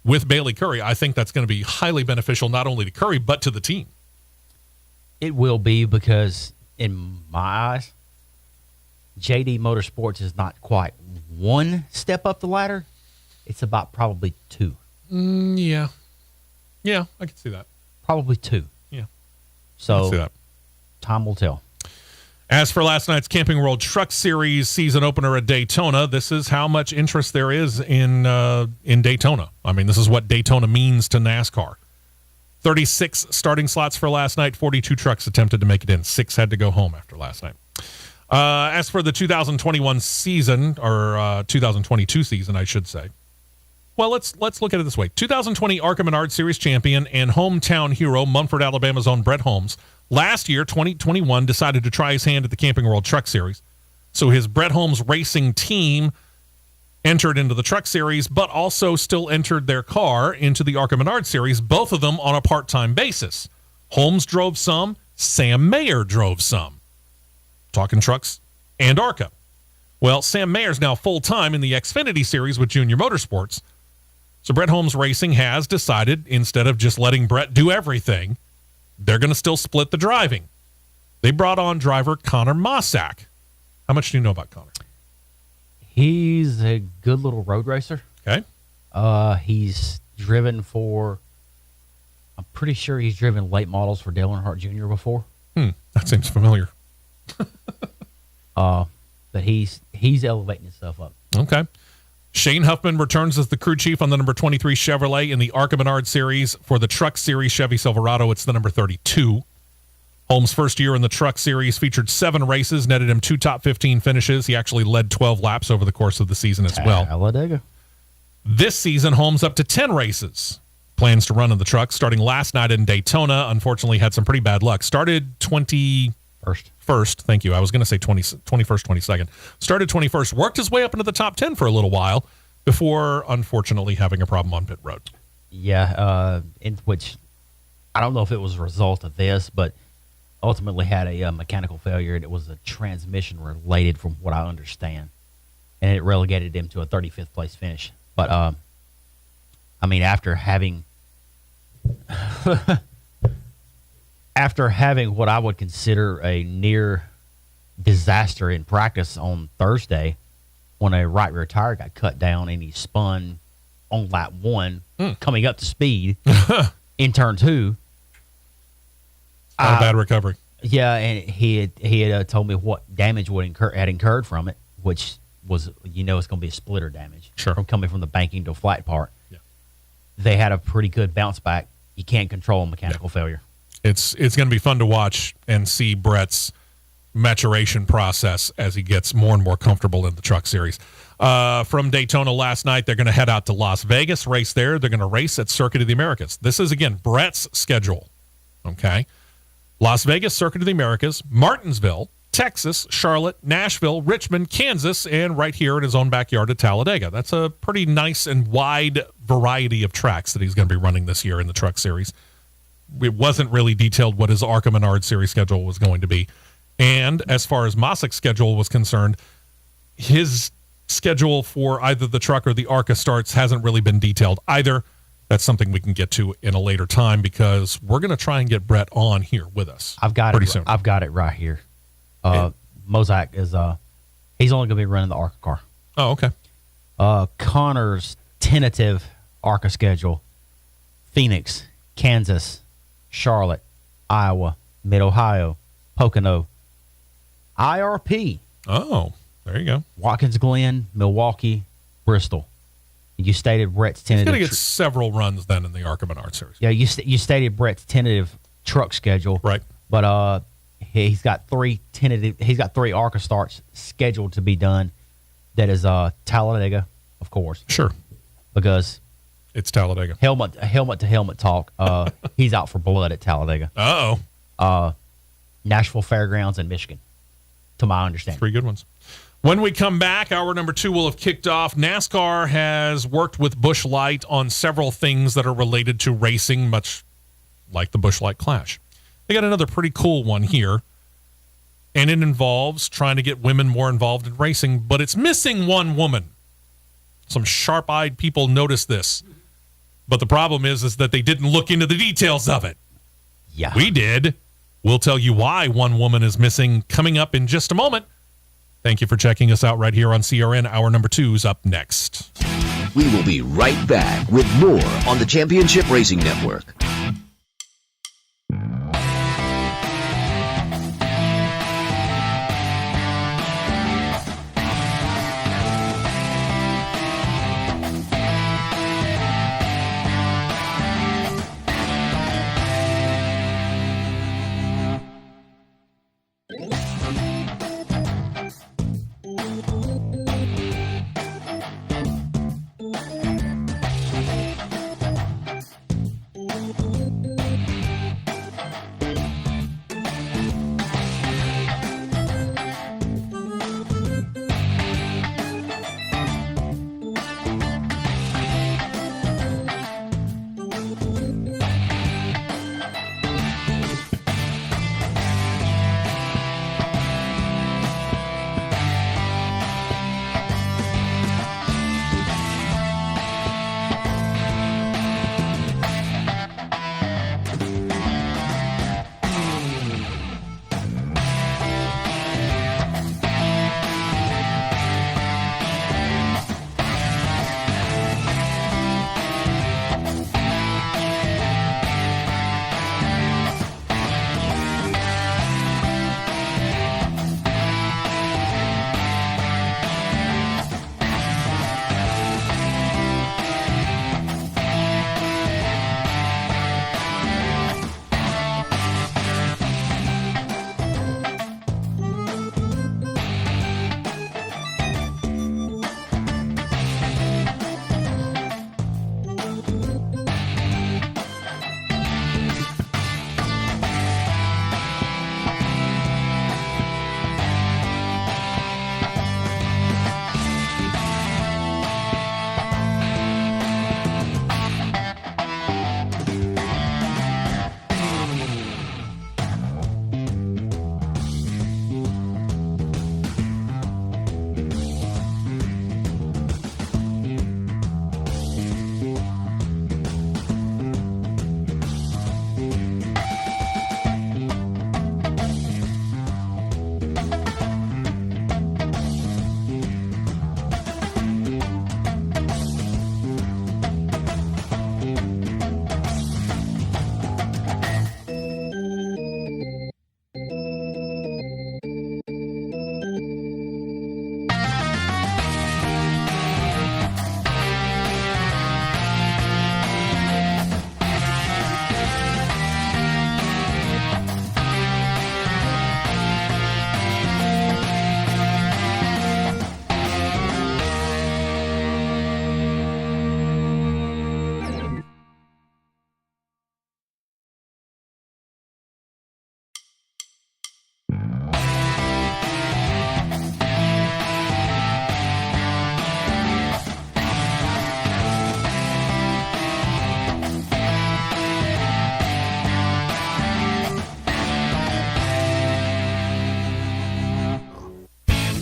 With Bailey Curry, I think that's going to be highly beneficial not only to Curry, but to the team. It will be because, in my eyes, JD Motorsports is not quite one step up the ladder. It's about probably 2. Yeah. Yeah, I can see that. Probably 2. Yeah. I can So see that. time will tell. As for last night's Camping World Truck Series season opener at Daytona, this is how much interest there is in Daytona. I mean, this is what Daytona means to NASCAR. 36 starting slots for last night. 42 trucks attempted to make it in. 6 had to go home after last night. As for the 2021 season, or 2022 season, I should say. Well, let's look at it this way. 2020 ARCA Menard Series champion and hometown hero, Munford, Alabama's own Brett Holmes, last year, 2021, decided to try his hand at the Camping World Truck Series. So his Brett Holmes Racing team entered into the Truck Series, but also still entered their car into the ARCA Menard Series, both of them on a part-time basis. Holmes drove some, Sam Mayer drove some. Talking trucks and ARCA. Well, Sam Mayer's now full-time in the Xfinity Series with Junior Motorsports. So Brett Holmes Racing has decided, instead of just letting Brett do everything, they're going to still split the driving. They brought on driver Connor Mossack. How much do you know about Connor? He's a good little road racer. Okay. He's driven for, I'm pretty sure he's driven late models for Dale Earnhardt Jr. before. That seems familiar. But he's elevating himself up. Okay. Shane Huffman returns as the crew chief on the number 23 Chevrolet in the ARCA Menard Series. For the Truck Series Chevy Silverado, it's the number 32. Holmes' first year in the Truck Series featured 7 races, netted him 2 top 15 finishes. He actually led 12 laps over the course of the season as well. Talladega. This season, Holmes up to 10 races. Plans to run in the truck, starting last night in Daytona. Unfortunately, had some pretty bad luck. Started 21st. Thank you. I was going to say 21st, 22nd. Started 21st, worked his way up into the top 10 for a little while before, unfortunately, having a problem on pit road. Yeah, in which I don't know if it was a result of this, but ultimately had a mechanical failure, and it was a transmission related from what I understand. And it relegated him to a 35th place finish. But, I mean, after having what I would consider a near disaster in practice on Thursday, when a right rear tire got cut down and he spun on lap 1, coming up to speed in turn 2. Not a bad recovery. Yeah, and he had told me what damage had incurred from it, which was, it's going to be a splitter damage. Sure. From coming from the banking to a flat part. Yeah. They had a pretty good bounce back. You can't control a mechanical failure. It's going to be fun to watch and see Brett's maturation process as he gets more and more comfortable in the Truck Series. From Daytona last night, they're going to head out to Las Vegas, race there. They're going to race at Circuit of the Americas. This is, again, Brett's schedule. Okay. Las Vegas, Circuit of the Americas, Martinsville, Texas, Charlotte, Nashville, Richmond, Kansas, and right here in his own backyard at Talladega. That's a pretty nice and wide variety of tracks that he's going to be running this year in the Truck Series. It wasn't really detailed what his ARCA Menard Series schedule was going to be. And as far as Mossack's schedule was concerned, his schedule for either the truck or the ARCA starts hasn't really been detailed either. That's something we can get to in a later time because we're going to try and get Brett on here with us. I've got pretty it. soon. I've got it right here. Mossack is he's only going to be running the ARCA car. Oh, okay. Connor's tentative ARCA schedule: Phoenix, Kansas, Charlotte, Iowa, Mid-Ohio, Pocono, IRP. Oh, there you go. Watkins Glen, Milwaukee, Bristol. You stated Brett's He's tentative. going to get several runs then in the ARCA Menard Series. Yeah, you stated Brett's tentative truck schedule. Right. But he's got 3 tentative. He's got 3 ARCA starts scheduled to be done. That is Talladega, of course. Sure. Because it's Talladega. Helmet to helmet talk. He's out for blood at Talladega. Uh-oh. Nashville Fairgrounds in Michigan. to my understanding. 3 good ones. When we come back, hour number 2 will have kicked off. NASCAR has worked with Busch Light on several things that are related to racing, much like the Busch Light Clash. They got another pretty cool one here, and it involves trying to get women more involved in racing, but it's missing one woman. Some sharp-eyed people noticed this, but the problem is that they didn't look into the details of it. Yeah. We did. We'll tell you why one woman is missing coming up in just a moment. Thank you for checking us out right here on CRN. Hour number 2's up next. We will be right back with more on the Championship Racing Network.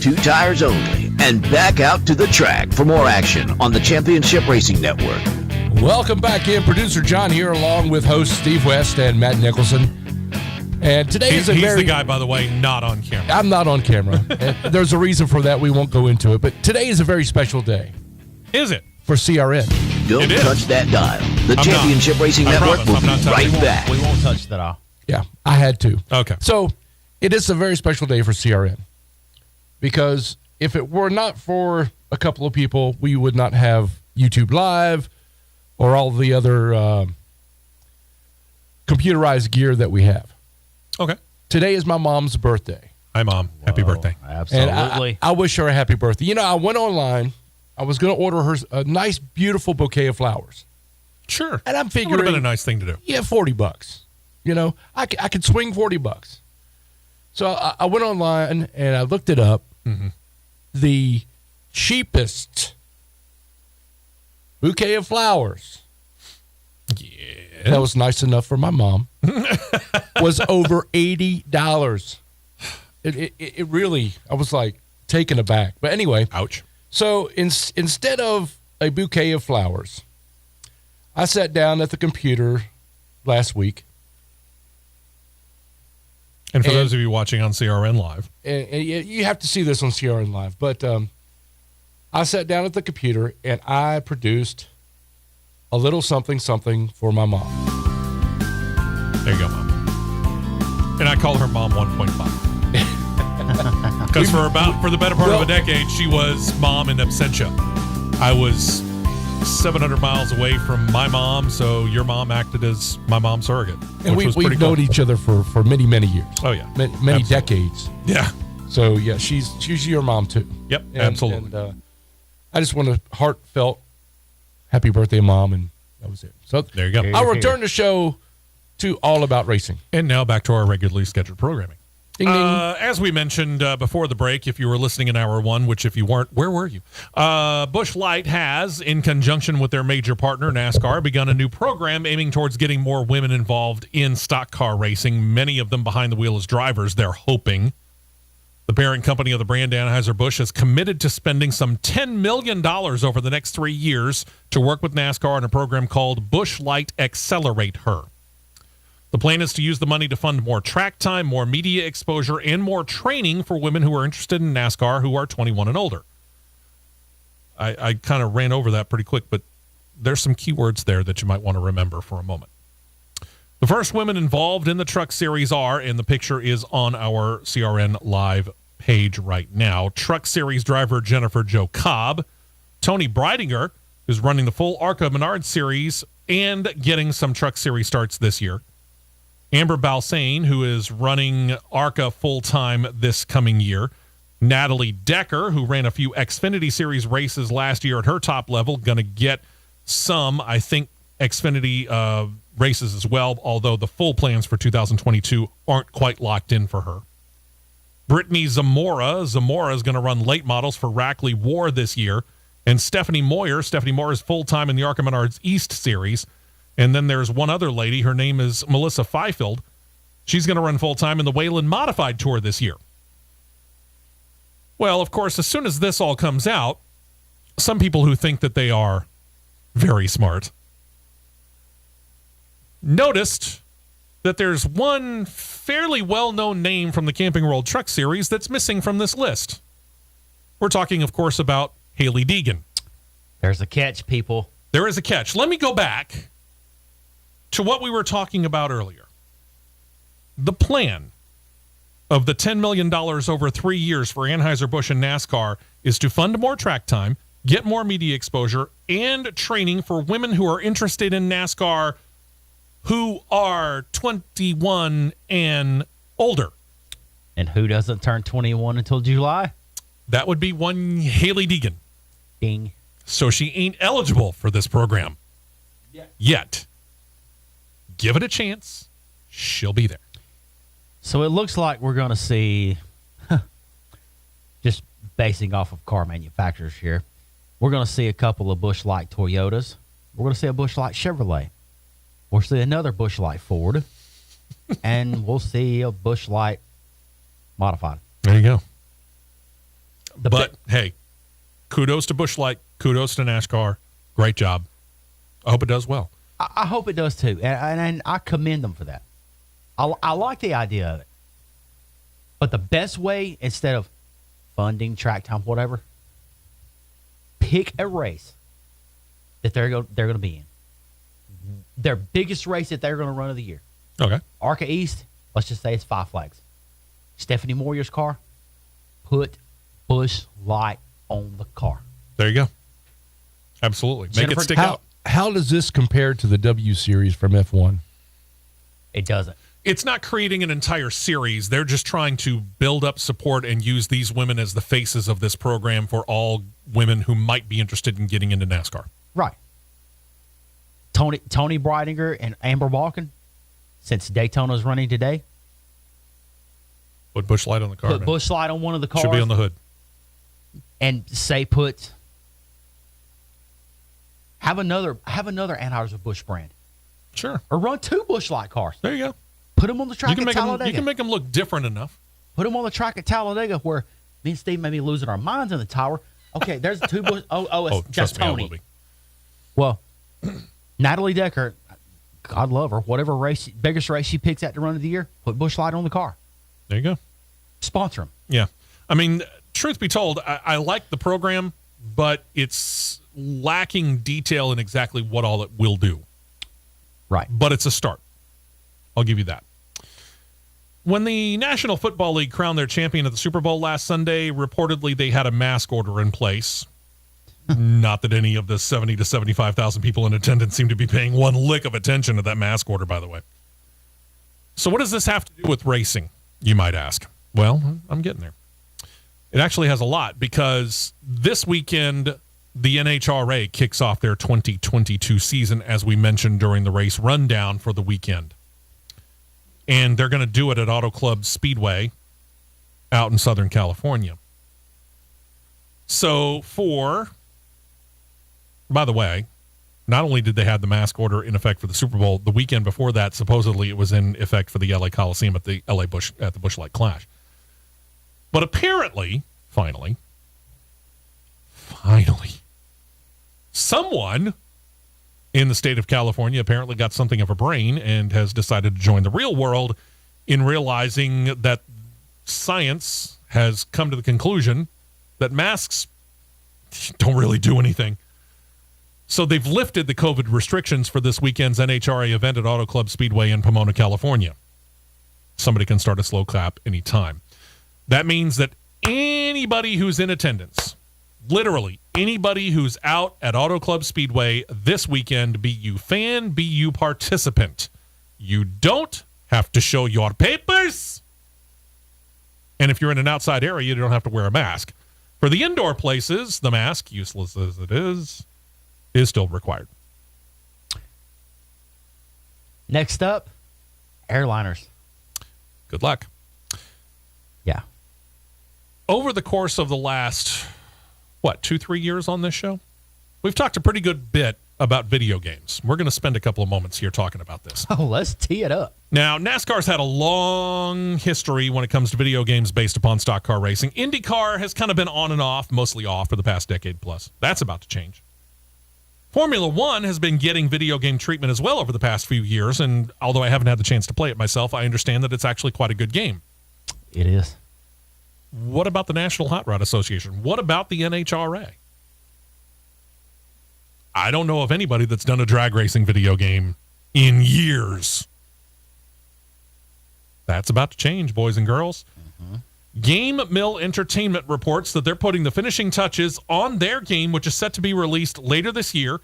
Two tires only, and back out to the track for more action on the Championship Racing Network. Welcome back in. Producer John here, along with host Steve West and Matt Nicholson. And today He's the guy, by the way, not on camera. I'm not on camera. And there's a reason for that. We won't go into it. But today is a very special day. Is it? For CRN. Don't touch that dial. The Championship Racing Network will be right back. We won't touch that off. Yeah, I had to. Okay. So it is a very special day for CRN. Because if it were not for a couple of people, we would not have YouTube Live or all the other computerized gear that we have. Okay. Today is my mom's birthday. Hi, Mom. Happy birthday. Absolutely. And I wish her a happy birthday. You know, I went online. I was going to order her a nice, beautiful bouquet of flowers. Sure. And I'm figuring. That would have been a nice thing to do. Yeah, $40. You know, I could swing $40. So I went online and I looked it up. Mm-hmm. The cheapest bouquet of flowers. Yeah. That was nice enough for my mom. Was over $80. It really, I was like taken aback. But anyway. Ouch. So instead of a bouquet of flowers, I sat down at the computer last week. And for those of you watching on CRN Live. And you have to see this on CRN Live. But I sat down at the computer and I produced a little something for my mom. There you go, Mom. And I call her Mom 1.5. Because for the better part of a decade, she was Mom in absentia. I was 700 miles away from my mom, so your mom acted as my mom's surrogate. And we've known each other for many, many years. Oh, yeah. Many decades. Yeah. So, yeah, she's your mom, too. Yep, absolutely. And I just want a heartfelt happy birthday, Mom, and that was it. So there you go. I'll return the show to All About Racing. And now back to our regularly scheduled programming. Ding, ding. As we mentioned before the break, if you were listening in hour one, which if you weren't, where were you? Busch Light has, in conjunction with their major partner, NASCAR, begun a new program aiming towards getting more women involved in stock car racing, many of them behind the wheel as drivers, they're hoping. The parent company of the brand, Anheuser-Busch, has committed to spending some $10 million over the next 3 years to work with NASCAR on a program called Busch Light Accelerate Her. The plan is to use the money to fund more track time, more media exposure, and more training for women who are interested in NASCAR who are 21 and older. I kind of ran over that pretty quick, but there's some keywords there that you might want to remember for a moment. The first women involved in the truck series are, and the picture is on our CRN Live page right now, Truck Series driver Jennifer Jo Cobb, Tony Breidinger, who's running the full ARCA Menard series and getting some Truck Series starts this year, Amber Balsane, who is running ARCA full-time this coming year, Natalie Decker, who ran a few Xfinity Series races last year at her top level, going to get some, I think, Xfinity races as well, although the full plans for 2022 aren't quite locked in for her. Brittany Zamora. Zamora is going to run late models for Rackley War this year. And Stephanie Moyer. Stephanie Moyer is full-time in the ARCA Menards East Series. And then there's one other lady. Her name is Melissa Fifield. She's going to run full-time in the Wayland Modified Tour this year. Well, of course, as soon as this all comes out, some people who think that they are very smart noticed that there's one fairly well-known name from the Camping World Truck Series that's missing from this list. We're talking, of course, about Hailie Deegan. There's a catch, people. There is a catch. Let me go back to what we were talking about earlier. The plan of the $10 million over 3 years for Anheuser-Busch and NASCAR is to fund more track time, get more media exposure, and training for women who are interested in NASCAR who are 21 and older. And who doesn't turn 21 until July? That would be one Hailie Deegan. Ding. So she ain't eligible for this program yet. Give it a chance. She'll be there. So it looks like we're going to see, just basing off of car manufacturers here, we're going to see a couple of Busch Light Toyotas. We're going to see a Busch Light Chevrolet. We'll see another Busch Light Ford. And we'll see a Busch Light Modified. There you go. But, hey, kudos to Busch Light. Kudos to NASCAR. Great job. I hope it does well. I hope it does, too. And I commend them for that. I like the idea of it. But the best way, instead of funding, track time, whatever, pick a race that they're going to be in. Their biggest race that they're going to run of the year. Okay. ARCA East, let's just say it's 5 Flags. Stephanie Moyer's car, put Busch Light on the car. There you go. Absolutely. Make Jennifer, it stick out. How does this compare to the W Series from F1? It doesn't. It's not creating an entire series. They're just trying to build up support and use these women as the faces of this program for all women who might be interested in getting into NASCAR. Right. Tony Breidinger and Amber Balkan, since Daytona's running today, Put Busch Light on the car. Put man. Busch Light on one of the cars. Should be on the hood. And say have another Anheuser-Busch brand. Sure. Or run 2 Busch Light cars. There you go. Put them on the track You can at Talladega. you can make them look different enough. Put them on the track at Talladega where me and Steve may be losing our minds in the tower. Okay, there's 2 Busch. That's trust me, I will Tony. be. Well, Natalie Decker, God love her. Whatever biggest race she picks at the run of the year, put Busch Light on the car. There you go. Sponsor them. Yeah. I mean, truth be told, I like the program, but it's lacking detail in exactly what all it will do. Right. But it's a start. I'll give you that. When the National Football League crowned their champion at the Super Bowl last Sunday, reportedly they had a mask order in place. Not that any of the 70 to 75,000 people in attendance seem to be paying one lick of attention to that mask order, by the way. So what does this have to do with racing, you might ask? Well, I'm getting there. It actually has a lot, because this weekend the NHRA kicks off their 2022 season, as we mentioned during the race rundown for the weekend. And they're going to do it at Auto Club Speedway out in Southern California. So by the way, not only did they have the mask order in effect for the Super Bowl, the weekend before that, supposedly it was in effect for the LA Coliseum at the Busch Light Clash. But apparently, finally, someone in the state of California apparently got something of a brain and has decided to join the real world in realizing that science has come to the conclusion that masks don't really do anything. So they've lifted the COVID restrictions for this weekend's NHRA event at Auto Club Speedway in Pomona, California. Somebody can start a slow clap anytime. That means that anybody who's in attendance, literally anybody who's out at Auto Club Speedway this weekend, be you fan, be you participant, you don't have to show your papers. And if you're in an outside area, you don't have to wear a mask. For the indoor places, the mask, useless as it is still required. Next up, airliners. Good luck. Yeah. Over the course of the last, 2-3 years on this show, we've talked a pretty good bit about video games. We're going to spend a couple of moments here talking about this. Oh, let's tee it up. Now, NASCAR's had a long history when it comes to video games based upon stock car racing. Indycar has kind of been on and off, mostly off for the past decade plus. That's about to change. Formula One has been getting video game treatment as well over the past few years, and although I haven't had the chance to play it myself, I understand that it's actually quite a good game. It is. What about the National Hot Rod Association? What about the NHRA? I don't know of anybody that's done a drag racing video game in years. That's about to change, boys and girls. Mm-hmm. Game Mill Entertainment reports that they're putting the finishing touches on their game, which is set to be released later this year.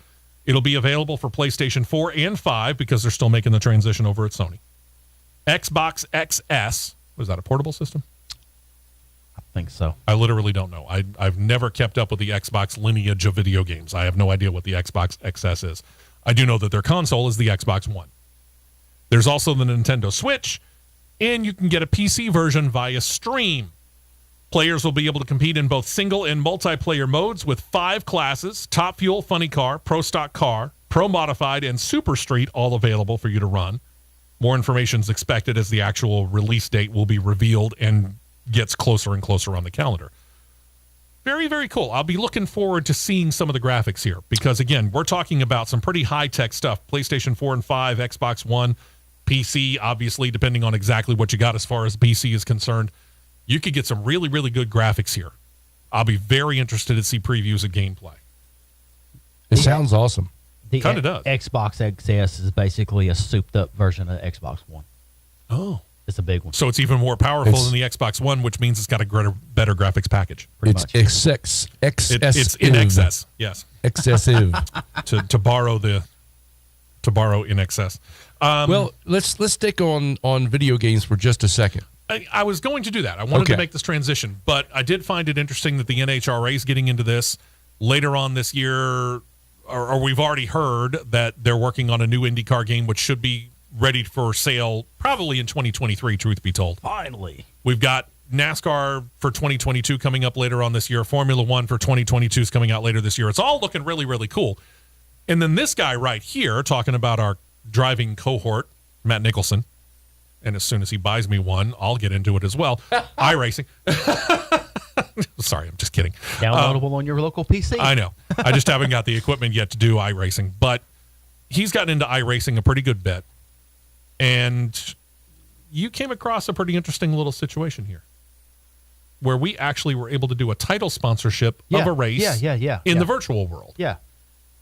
It'll be available for PlayStation 4 and 5 because they're still making the transition over at Sony. Xbox XS. Was that a portable system? I think so. I literally don't know. I've never kept up with the Xbox lineage of video games. I have no idea what the Xbox XS is. I do know that their console is the Xbox One. There's also the Nintendo Switch, and you can get a PC version via stream. Players will be able to compete in both single and multiplayer modes with 5 classes: Top Fuel, Funny Car, Pro Stock Car, Pro Modified, and Super Street, all available for you to run. More information is expected as the actual release date will be revealed and gets closer and closer on the calendar. Very, very cool. I'll be looking forward to seeing some of the graphics here because, again, we're talking about some pretty high-tech stuff. PlayStation 4 and 5, Xbox One, PC, obviously, depending on exactly what you got as far as PC is concerned. You could get some really, really good graphics here. I'll be very interested to see previews of gameplay. It sounds awesome. The Kinda does. Xbox XS is basically a souped-up version of the Xbox One. Oh. It's a big one. So it's even more powerful than the Xbox One, which means it's got a better graphics package. It's excessive. It's in excess, yes. Excessive. to borrow in excess. Well, let's stick on video games for just a second. I was going to do that. I wanted to make this transition, but I did find it interesting that the NHRA is getting into this later on this year, or we've already heard that they're working on a new IndyCar game, which should be ready for sale probably in 2023, truth be told. Finally. We've got NASCAR for 2022 coming up later on this year. Formula One for 2022 is coming out later this year. It's all looking really, really cool. And then this guy right here talking about our driving cohort, Matt Nicholson. And as soon as he buys me one, I'll get into it as well. iRacing. Sorry, I'm just kidding. Downloadable on your local PC. I know. I just haven't got the equipment yet to do iRacing. But he's gotten into iRacing a pretty good bit. And you came across a pretty interesting little situation here where we actually were able to do a title sponsorship of a race in the virtual world. Yeah.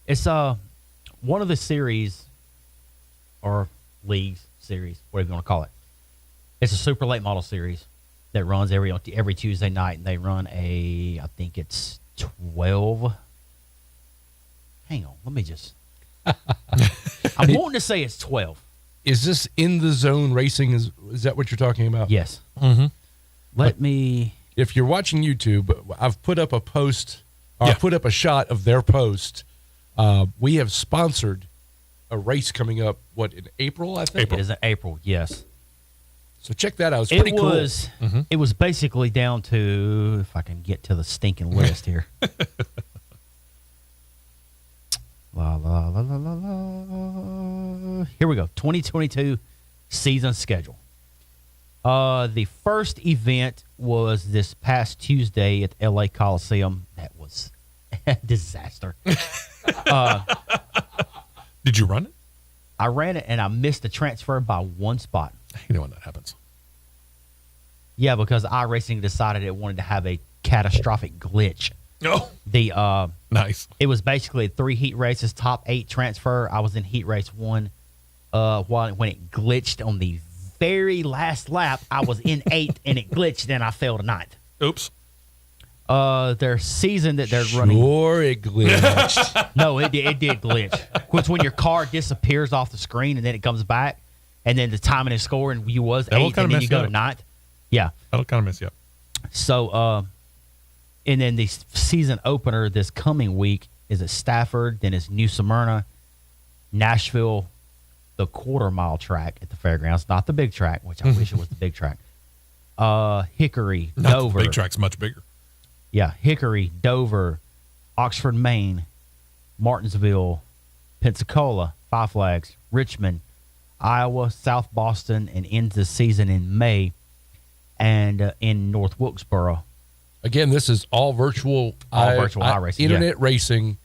It's one of the series or leagues series, whatever you want to call it. It's a super late model series that runs every Tuesday night, and they run I think it's 12. Hang on, let me just. I'm wanting to say it's 12. Is this in the zone racing? Is that what you're talking about? Yes. Mm-hmm. Let me. If you're watching YouTube, I've put up a post, or I put up a shot of their post. We have sponsored a race coming up, in April, I think? It is in April, yes. So check that out. It's pretty cool. It was basically down to, if I can get to the stinking list here. La, la, la, la, la, la. Here we go. 2022 season schedule. The first event was this past Tuesday at the LA Coliseum. That was a disaster. Did you run it? I ran it, and I missed the transfer by one spot. You know when that happens. Yeah, because iRacing decided it wanted to have a catastrophic glitch. Oh, nice. It was basically 3 heat races, top 8 transfer. I was in heat race 1. When it glitched on the very last lap, I was in 8th, and it glitched, and I fell to 9th. Oops. Their season that they're running. Sure, it glitched. No, it did glitch. It's when your car disappears off the screen and then it comes back, and then the timing and score, and you was 8th, and then you go to 9th. Yeah. That'll kind of mess you up. So, and then the season opener this coming week is at Stafford, then it's New Smyrna, Nashville, the quarter-mile track at the fairgrounds, not the big track, which I wish it was the big track. Hickory, Dover. The big track's much bigger. Yeah, Hickory, Dover, Oxford, Maine, Martinsville, Pensacola, Five Flags, Richmond, Iowa, South Boston, and ends the season in May, and in North Wilkesboro. Again, this is all virtual. Virtual iRacing. Internet racing.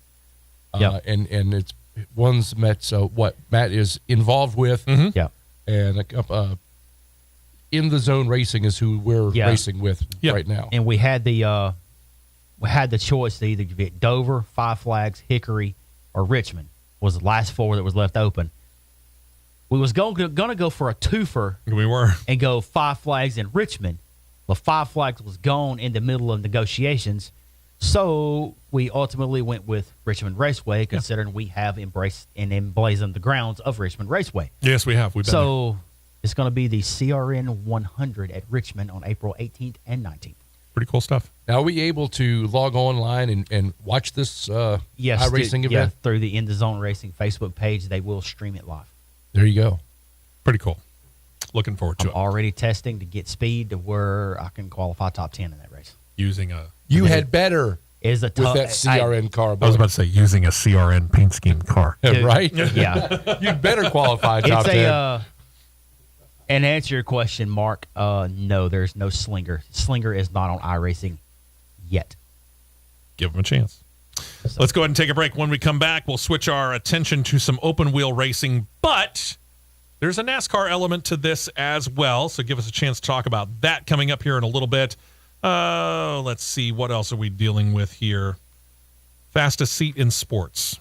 Yep. And it's one's what Matt is involved with. Mm-hmm. Yeah. And in the zone racing is who we're racing with right now. And we had the choice to either get Dover, Five Flags, Hickory, or Richmond was the last 4 that was left open. We was going to go for a twofer. We were. And go Five Flags in Richmond. But Five Flags was gone in the middle of negotiations. So we ultimately went with Richmond Raceway, considering we have embraced and emblazoned the grounds of Richmond Raceway. Yes, we have. We've been there. It's going to be the CRN 100 at Richmond on April 18th and 19th. Pretty cool stuff. Now, are we able to log online and watch this iRacing event? Yeah, through the In the Zone Racing Facebook page. They will stream it live. There you go. Pretty cool. Looking forward to it. Already testing to get speed to where I can qualify top 10 in that race. Using a... You had better with that CRN car. I was about to say, using a CRN paint scheme car. Right? Yeah. You'd better qualify top 10. And to answer your question, Mark, no, there's no Slinger. Slinger is not on iRacing yet. Give them a chance. So. Let's go ahead and take a break. When we come back, we'll switch our attention to some open wheel racing, but there's a NASCAR element to this as well. So give us a chance to talk about that coming up here in a little bit. Let's see. What else are we dealing with here? Fastest Seat in Sports.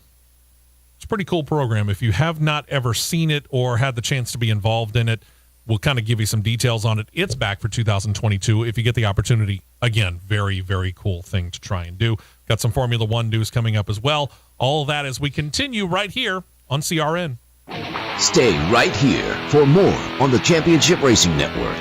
It's a pretty cool program. If you have not ever seen it or had the chance to be involved in it, we'll kind of give you some details on it. It's back for 2022. If you get the opportunity, again, very, very cool thing to try and do. Got some Formula One news coming up as well. All that as we continue right here on CRN. Stay right here for more on the Championship Racing Network.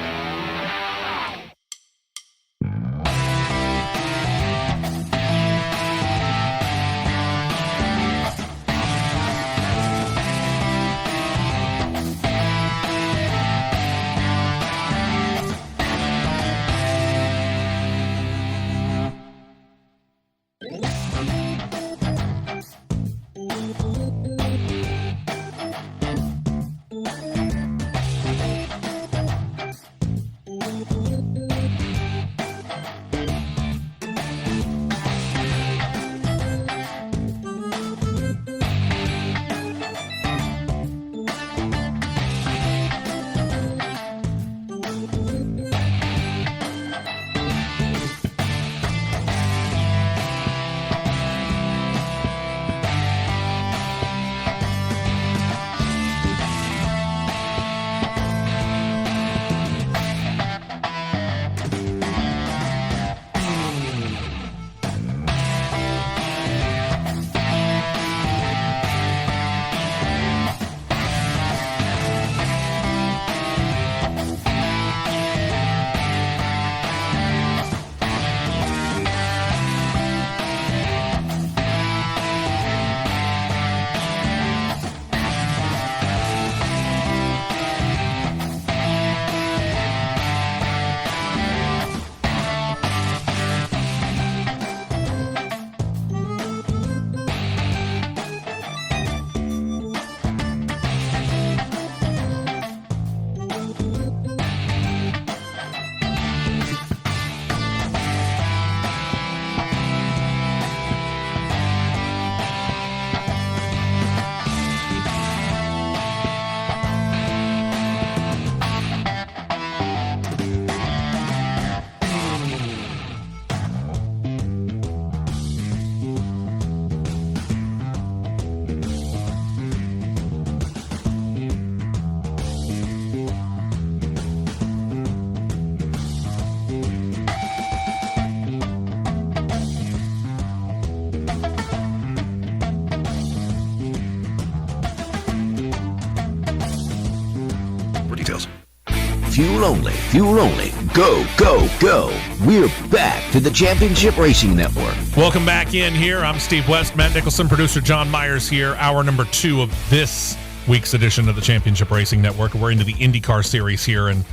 Fuel only. Fuel only. Go, go, go. We're back to the Championship Racing Network. Welcome back in here. I'm Steve West, Matt Nicholson, producer John Myers here. Hour number 2 of this week's edition of the Championship Racing Network. We're into the IndyCar series here. And,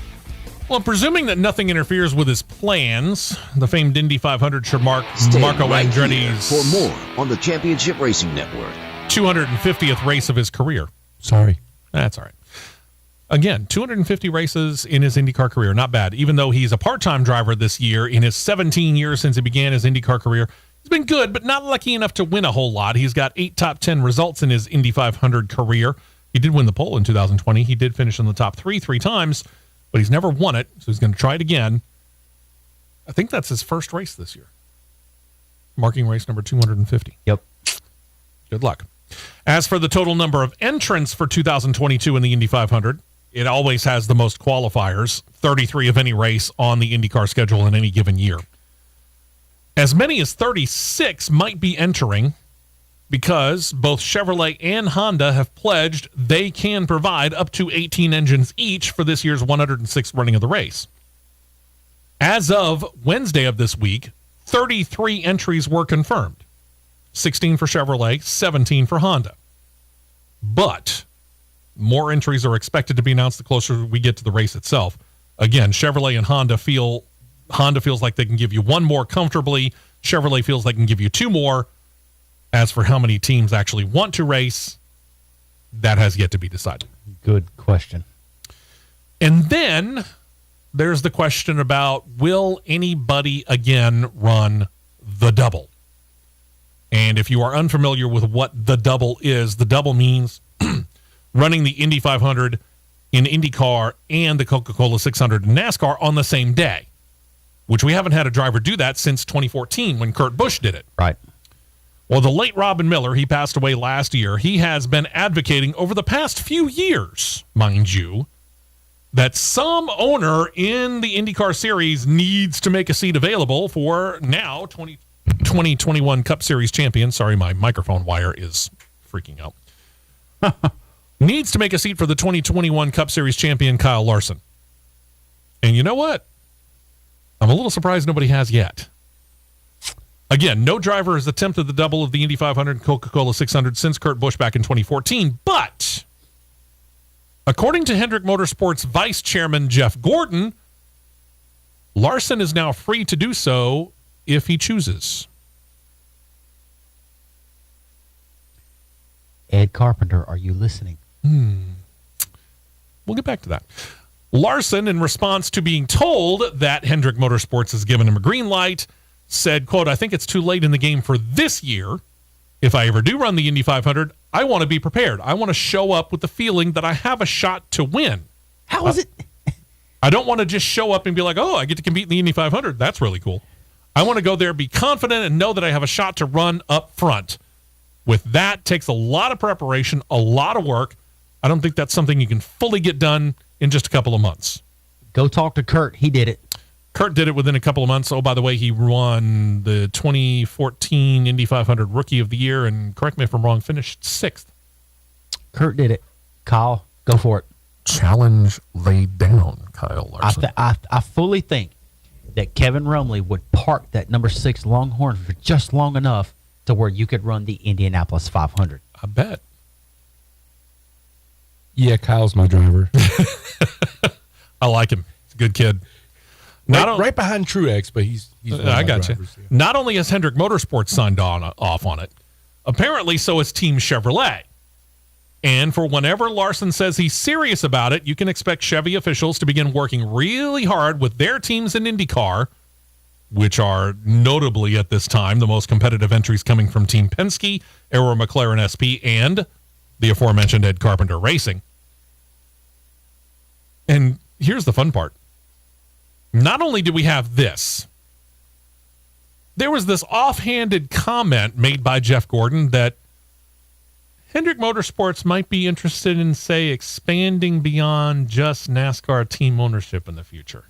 well, presuming that nothing interferes with his plans, the famed Indy 500 should mark Stay Marco right here Andretti's for more on the Championship Racing Network. 250th race of his career. Sorry. That's all right. Again, 250 races in his IndyCar career. Not bad. Even though he's a part-time driver this year, in his 17 years since he began his IndyCar career, he's been good, but not lucky enough to win a whole lot. He's got 8 top 10 results in his Indy 500 career. He did win the pole in 2020. He did finish in the top 3 times, but he's never won it, so he's going to try it again. I think that's his first race this year. Marking race number 250. Yep. Good luck. As for the total number of entrants for 2022 in the Indy 500, it always has the most qualifiers, 33 of any race on the IndyCar schedule in any given year. As many as 36 might be entering because both Chevrolet and Honda have pledged they can provide up to 18 engines each for this year's 106th running of the race. As of Wednesday of this week, 33 entries were confirmed. 16 for Chevrolet, 17 for Honda. But more entries are expected to be announced the closer we get to the race itself. Again, Chevrolet and Honda feels like they can give you 1 more comfortably. Chevrolet feels they can give you 2 more. As for how many teams actually want to race, that has yet to be decided. Good question. And then there's the question about, will anybody again run the double? And if you are unfamiliar with what the double is, the double means running the Indy 500 in IndyCar and the Coca-Cola 600 in NASCAR on the same day, which we haven't had a driver do that since 2014 when Kurt Busch did it. Right. Well, the late Robin Miller, he passed away last year. He has been advocating over the past few years, mind you, that some owner in the IndyCar series needs to make a seat available for now 2021 Cup Series champion. Sorry, my microphone wire is freaking out. Needs to make a seat for the 2021 Cup Series champion, Kyle Larson. And you know what? I'm a little surprised nobody has yet. Again, no driver has attempted the double of the Indy 500 and Coca-Cola 600 since Kurt Busch back in 2014. But according to Hendrick Motorsports Vice Chairman Jeff Gordon, Larson is now free to do so if he chooses. Ed Carpenter, are you listening? We'll get back to that. Larson, in response to being told that Hendrick Motorsports has given him a green light, said, quote, "I think it's too late in the game for this year. If I ever do run the Indy 500, I want to be prepared. I want to show up with the feeling that I have a shot to win. How is it? I don't want to just show up and be like, oh, I get to compete in the Indy 500. That's really cool. I want to go there, be confident, and know that I have a shot to run up front. With that, takes a lot of preparation, a lot of work. I don't think that's something you can fully get done in just a couple of months." Go talk to Kurt. He did it. Kurt did it within a couple of months. Oh, by the way, he won the 2014 Indy 500 Rookie of the Year, and correct me if I'm wrong, finished 6th. Kurt did it. Kyle, go for it. Challenge laid down, Kyle Larson. I fully think that Kevin Rumley would park that number 6 Longhorn for just long enough to where you could run the Indianapolis 500. I bet. Yeah, Kyle's my driver. I like him. He's a good kid. Right behind Truex, but he's one of my I got drivers, you. yeah. Not only has Hendrick Motorsports signed off on it, apparently so has Team Chevrolet. And for whenever Larson says he's serious about it, you can expect Chevy officials to begin working really hard with their teams in IndyCar, which are notably at this time the most competitive entries coming from Team Penske, Arrow McLaren SP, and the aforementioned Ed Carpenter Racing. And here's the fun part. Not only do we have this, there was this offhanded comment made by Jeff Gordon that Hendrick Motorsports might be interested in, say, expanding beyond just NASCAR team ownership in the future.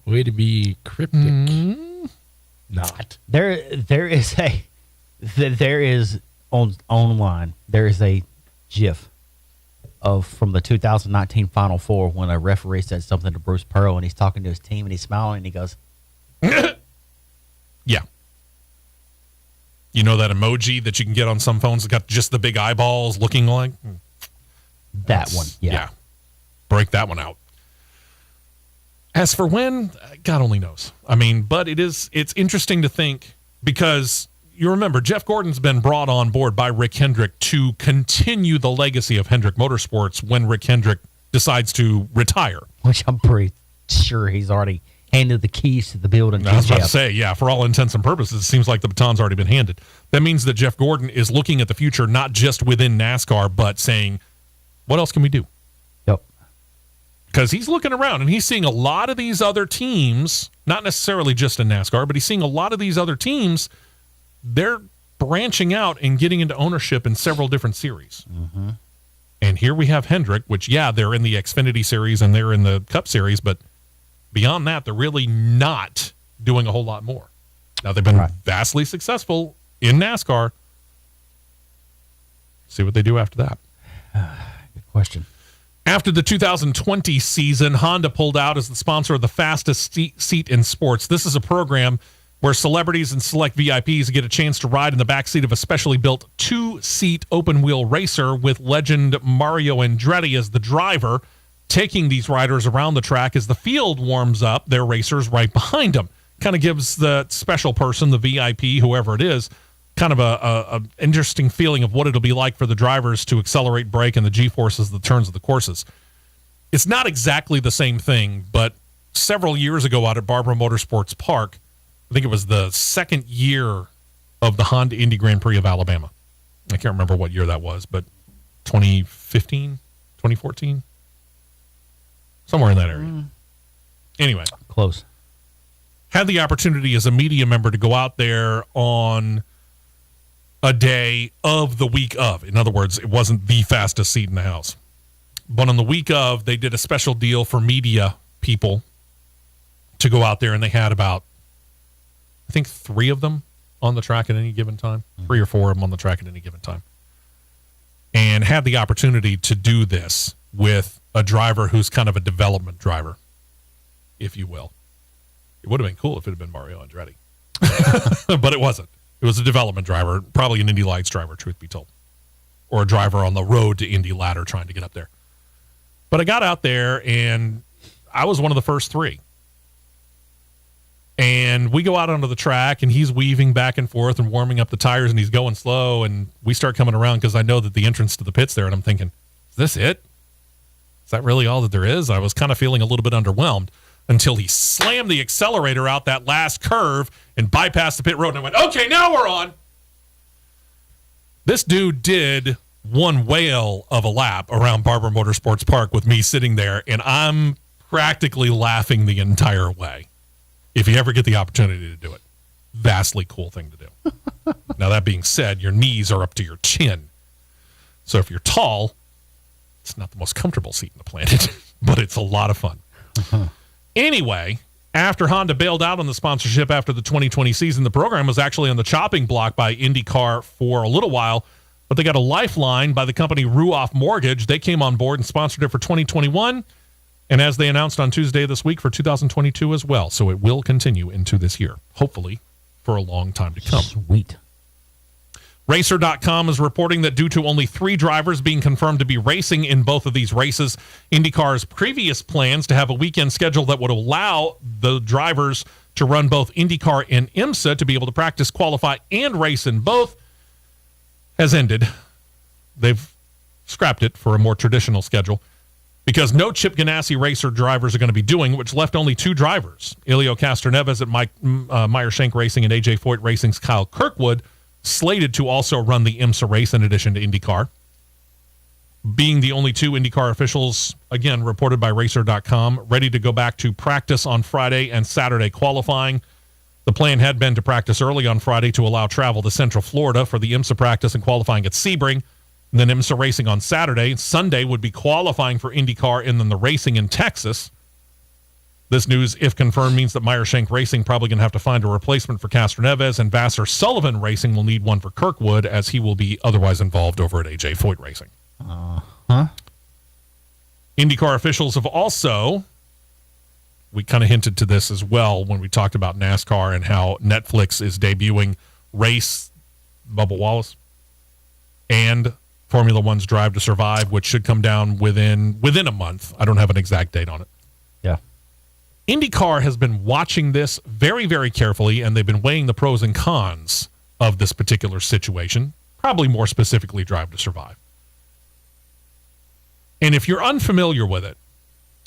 Way to be cryptic. Not. There is online. There is a GIF from the 2019 Final Four when a referee said something to Bruce Pearl and he's talking to his team and he's smiling and he goes, Yeah. You know that emoji that you can get on some phones that got just the big eyeballs looking like? that one. Yeah. Break that one out. As for when, God only knows. I mean, but it's interesting to think because you remember Jeff Gordon's been brought on board by Rick Hendrick to continue the legacy of Hendrick Motorsports when Rick Hendrick decides to retire. Which I'm pretty sure he's already handed the keys to the building. I was about to say, yeah, for all intents and purposes, it seems like the baton's already been handed. That means that Jeff Gordon is looking at the future, not just within NASCAR, but saying, what else can we do? Yep. Because he's looking around and he's seeing a lot of these other teams, not necessarily just in NASCAR, but he's seeing a lot of these other teams, they're branching out and getting into ownership in several different series. Mm-hmm. And here we have Hendrick, which, yeah, they're in the Xfinity series and they're in the Cup series, but beyond that, they're really not doing a whole lot more. Now, they've been vastly successful in NASCAR. See what they do after that. Good question. After the 2020 season, Honda pulled out as the sponsor of the fastest seat in sports. This is a program where celebrities and select VIPs get a chance to ride in the backseat of a specially built two-seat open-wheel racer with legend Mario Andretti as the driver, taking these riders around the track as the field warms up. Their racers right behind them. Kind of gives the special person, the VIP, whoever it is, kind of a interesting feeling of what it'll be like for the drivers to accelerate, brake, and the G-forces, the turns of the courses. It's not exactly the same thing, but several years ago out at Barbara Motorsports Park, I think it was the second year of the Honda Indy Grand Prix of Alabama. I can't remember what year that was, but 2015, 2014? Somewhere in that area. Anyway. Close. Had the opportunity as a media member to go out there on a day of the week of. In other words, it wasn't the fastest seat in the house. But on the week of, they did a special deal for media people to go out there, and they had about, I think, 3 of them on the track at any given time. 3 or 4 of them on the track at any given time. And had the opportunity to do this with a driver who's kind of a development driver, if you will. It would have been cool if it had been Mario Andretti. But it wasn't. It was a development driver, probably an Indy Lights driver, truth be told. Or a driver on the road to Indy Ladder trying to get up there. But I got out there, and I was one of the first 3. And we go out onto the track, and he's weaving back and forth and warming up the tires, and he's going slow, and we start coming around because I know that the entrance to the pit's there, and I'm thinking, is this it? Is that really all that there is? I was kind of feeling a little bit underwhelmed until he slammed the accelerator out that last curve and bypassed the pit road, and I went, okay, now we're on. This dude did one whale of a lap around Barbara Motorsports Park with me sitting there, and I'm practically laughing the entire way. If you ever get the opportunity to do it. Vastly cool thing to do. Now, that being said, your knees are up to your chin. So if you're tall, it's not the most comfortable seat on the planet, but it's a lot of fun. Anyway, after Honda bailed out on the sponsorship after the 2020 season, the program was actually on the chopping block by Indycar for a little while, but they got a lifeline by the company Ruoff Mortgage. They came on board and sponsored it for 2021. And as they announced on Tuesday this week, for 2022 as well. So it will continue into this year, hopefully for a long time to come. Sweet. Racer.com is reporting that due to only 3 drivers being confirmed to be racing in both of these races, IndyCar's previous plans to have a weekend schedule that would allow the drivers to run both IndyCar and IMSA to be able to practice, qualify, and race in both has ended. They've scrapped it for a more traditional schedule, because no Chip Ganassi racer drivers are going to be doing, which left only 2 drivers. Elio Castroneves at Meyer Shank Racing and AJ Foyt Racing's Kyle Kirkwood, slated to also run the IMSA race in addition to IndyCar. Being the only 2 IndyCar officials, again, reported by Racer.com, ready to go back to practice on Friday and Saturday qualifying. The plan had been to practice early on Friday to allow travel to Central Florida for the IMSA practice and qualifying at Sebring. And then IMSA racing on Saturday. Sunday would be qualifying for IndyCar and then the racing in Texas. This news, if confirmed, means that Meyer Shank Racing probably going to have to find a replacement for Castroneves, and Vassar Sullivan Racing will need one for Kirkwood, as he will be otherwise involved over at AJ Foyt Racing. IndyCar officials have also, we kind of hinted to this as well when we talked about NASCAR and how Netflix is debuting Race, Bubba Wallace, and Formula One's Drive to Survive, which should come down within a month. I don't have an exact date on it. Yeah. IndyCar has been watching this very, very carefully, and they've been weighing the pros and cons of this particular situation, probably more specifically Drive to Survive. And if you're unfamiliar with it,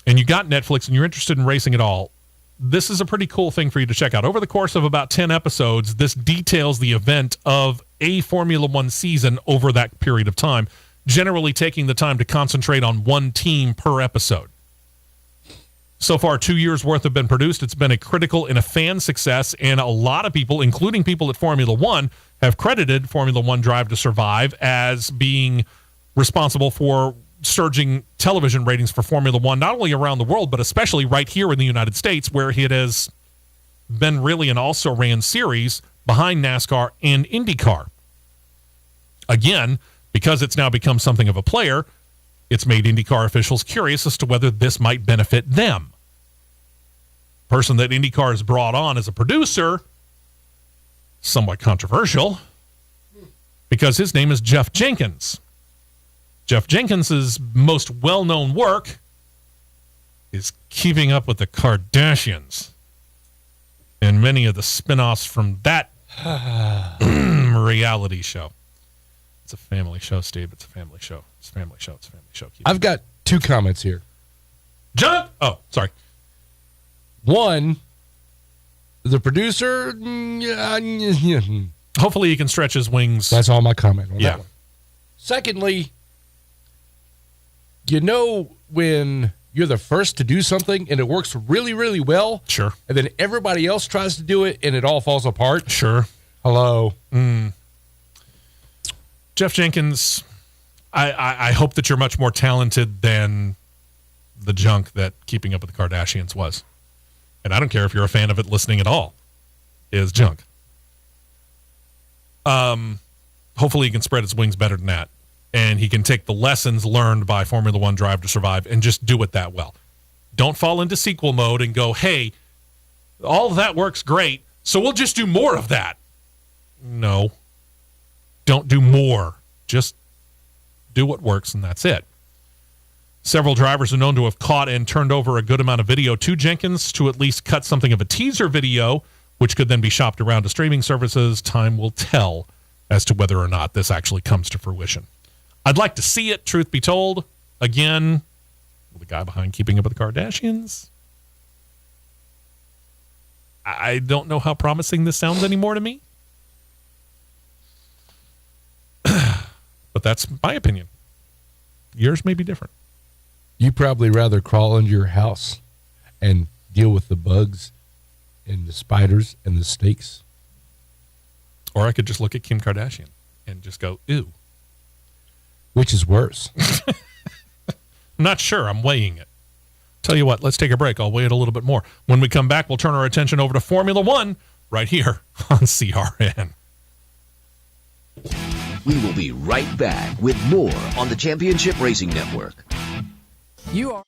and you got Netflix and you're interested in racing at all, this is a pretty cool thing for you to check out. Over the course of about 10 episodes, this details the event of a Formula One season over that period of time, generally taking the time to concentrate on one team per episode. So far, 2 years' worth have been produced. It's been a critical and a fan success, and a lot of people, including people at Formula One, have credited Formula One Drive to Survive as being responsible for surging television ratings for Formula One, not only around the world, but especially right here in the United States, where it has been really an also-ran series behind NASCAR and IndyCar. Again, because it's now become something of a player, it's made IndyCar officials curious as to whether this might benefit them. Person that IndyCar has brought on as a producer, somewhat controversial, because his name is Jeff Jenkins. Jeff Jenkins' most well-known work is Keeping Up with the Kardashians and many of the spin-offs from that reality show. It's a family show, Steve. It's a family show. It's a family show. It's a family show. I've got 2 comments here. John! Oh, sorry. One, the producer, Hopefully he can stretch his wings. that's all my comment on Yeah. that one. Secondly, you know when you're the first to do something and it works really, really well, Sure. and then everybody else tries to do it and it all falls apart? Sure. Hello. Jeff Jenkins, I hope that you're much more talented than the junk that Keeping Up with the Kardashians was. And I don't care if you're a fan of it listening at all. It is junk. Hopefully he can spread his wings better than that. And he can take the lessons learned by Formula One Drive to Survive and just do it that well. Don't fall into sequel mode and go, hey, all of that works great, so we'll just do more of that. No. Don't do more. Just do what works, and that's it. Several drivers are known to have caught and turned over a good amount of video to Jenkins to at least cut something of a teaser video, which could then be shopped around to streaming services. Time will tell as to whether or not this actually comes to fruition. I'd like to see it, truth be told. Again, the guy behind Keeping Up with the Kardashians. I don't know how promising this sounds anymore to me. But that's my opinion. Yours may be different. You probably rather crawl into your house and deal with the bugs and the spiders and the snakes. Or I could just look at Kim Kardashian and just go, ew. Which is worse? I'm not sure. I'm weighing it. Tell you what, let's take a break. I'll weigh it a little bit more. When we come back, we'll turn our attention over to Formula One right here on CRN. We will be right back with more on the Championship Racing Network. You are.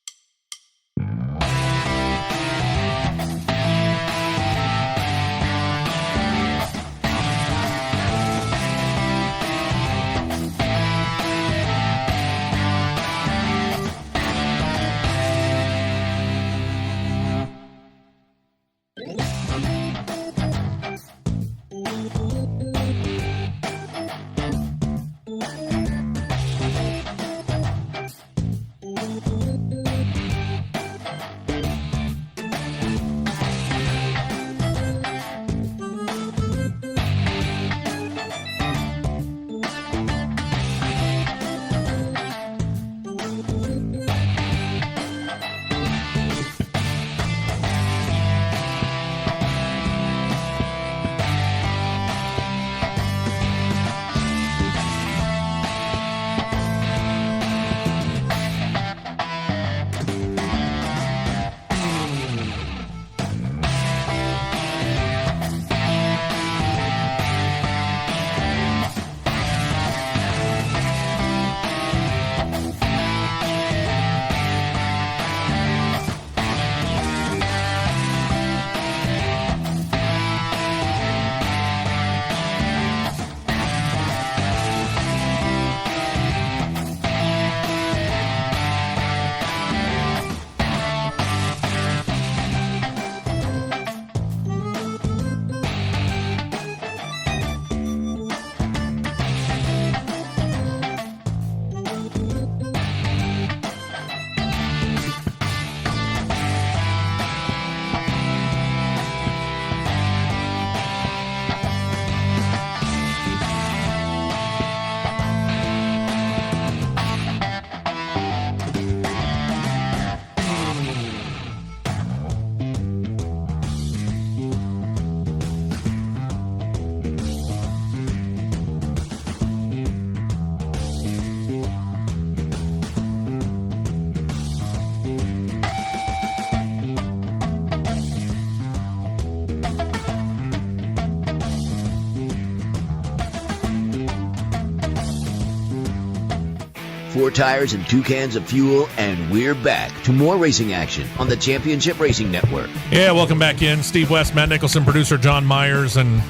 4 tires and 2 cans of fuel, and we're back to more racing action on the Championship Racing Network. Yeah, welcome back in. Steve West, Matt Nicholson, producer John Myers, and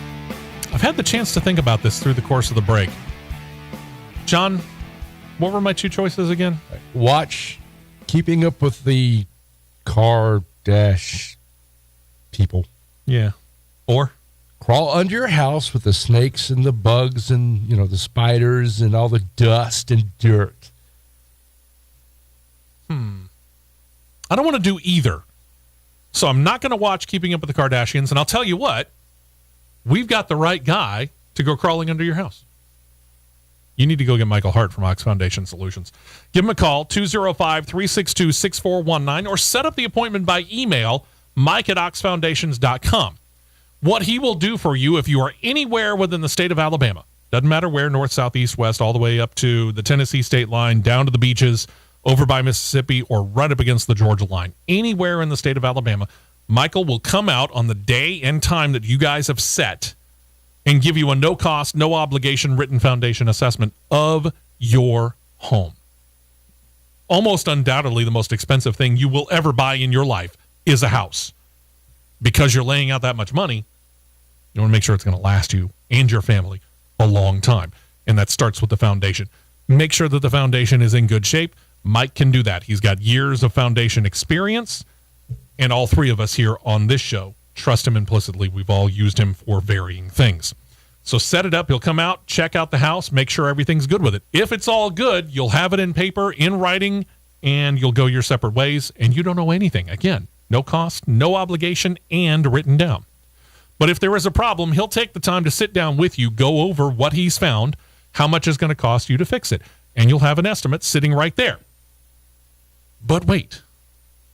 I've had the chance to think about this through the course of the break. John, what were my 2 choices again? Watch Keeping Up with the Car Dash people. Yeah. Or? Crawl under your house with the snakes and the bugs and, the spiders and all the dust and dirt. I don't want to do either. So I'm not going to watch Keeping Up with the Kardashians, and I'll tell you what, we've got the right guy to go crawling under your house. You need to go get Michael Hart from Ox Foundation Solutions. Give him a call, 205-362-6419, or set up the appointment by email, mike@oxfoundations.com. What he will do for you if you are anywhere within the state of Alabama, doesn't matter where, north, south, east, west, all the way up to the Tennessee state line, down to the beaches, over by Mississippi, or right up against the Georgia line. Anywhere in the state of Alabama, Michael will come out on the day and time that you guys have set and give you a no-cost, no-obligation written foundation assessment of your home. Almost undoubtedly the most expensive thing you will ever buy in your life is a house. Because you're laying out that much money, you want to make sure it's going to last you and your family a long time. And that starts with the foundation. Make sure that the foundation is in good shape. Mike can do that. He's got years of foundation experience, and all 3 of us here on this show trust him implicitly. We've all used him for varying things. So set it up. He'll come out, check out the house, make sure everything's good with it. If it's all good, you'll have it in paper, in writing, and you'll go your separate ways, and you don't know anything. Again, no cost, no obligation, and written down. But if there is a problem, he'll take the time to sit down with you, go over what he's found, how much is going to cost you to fix it, and you'll have an estimate sitting right there. But wait,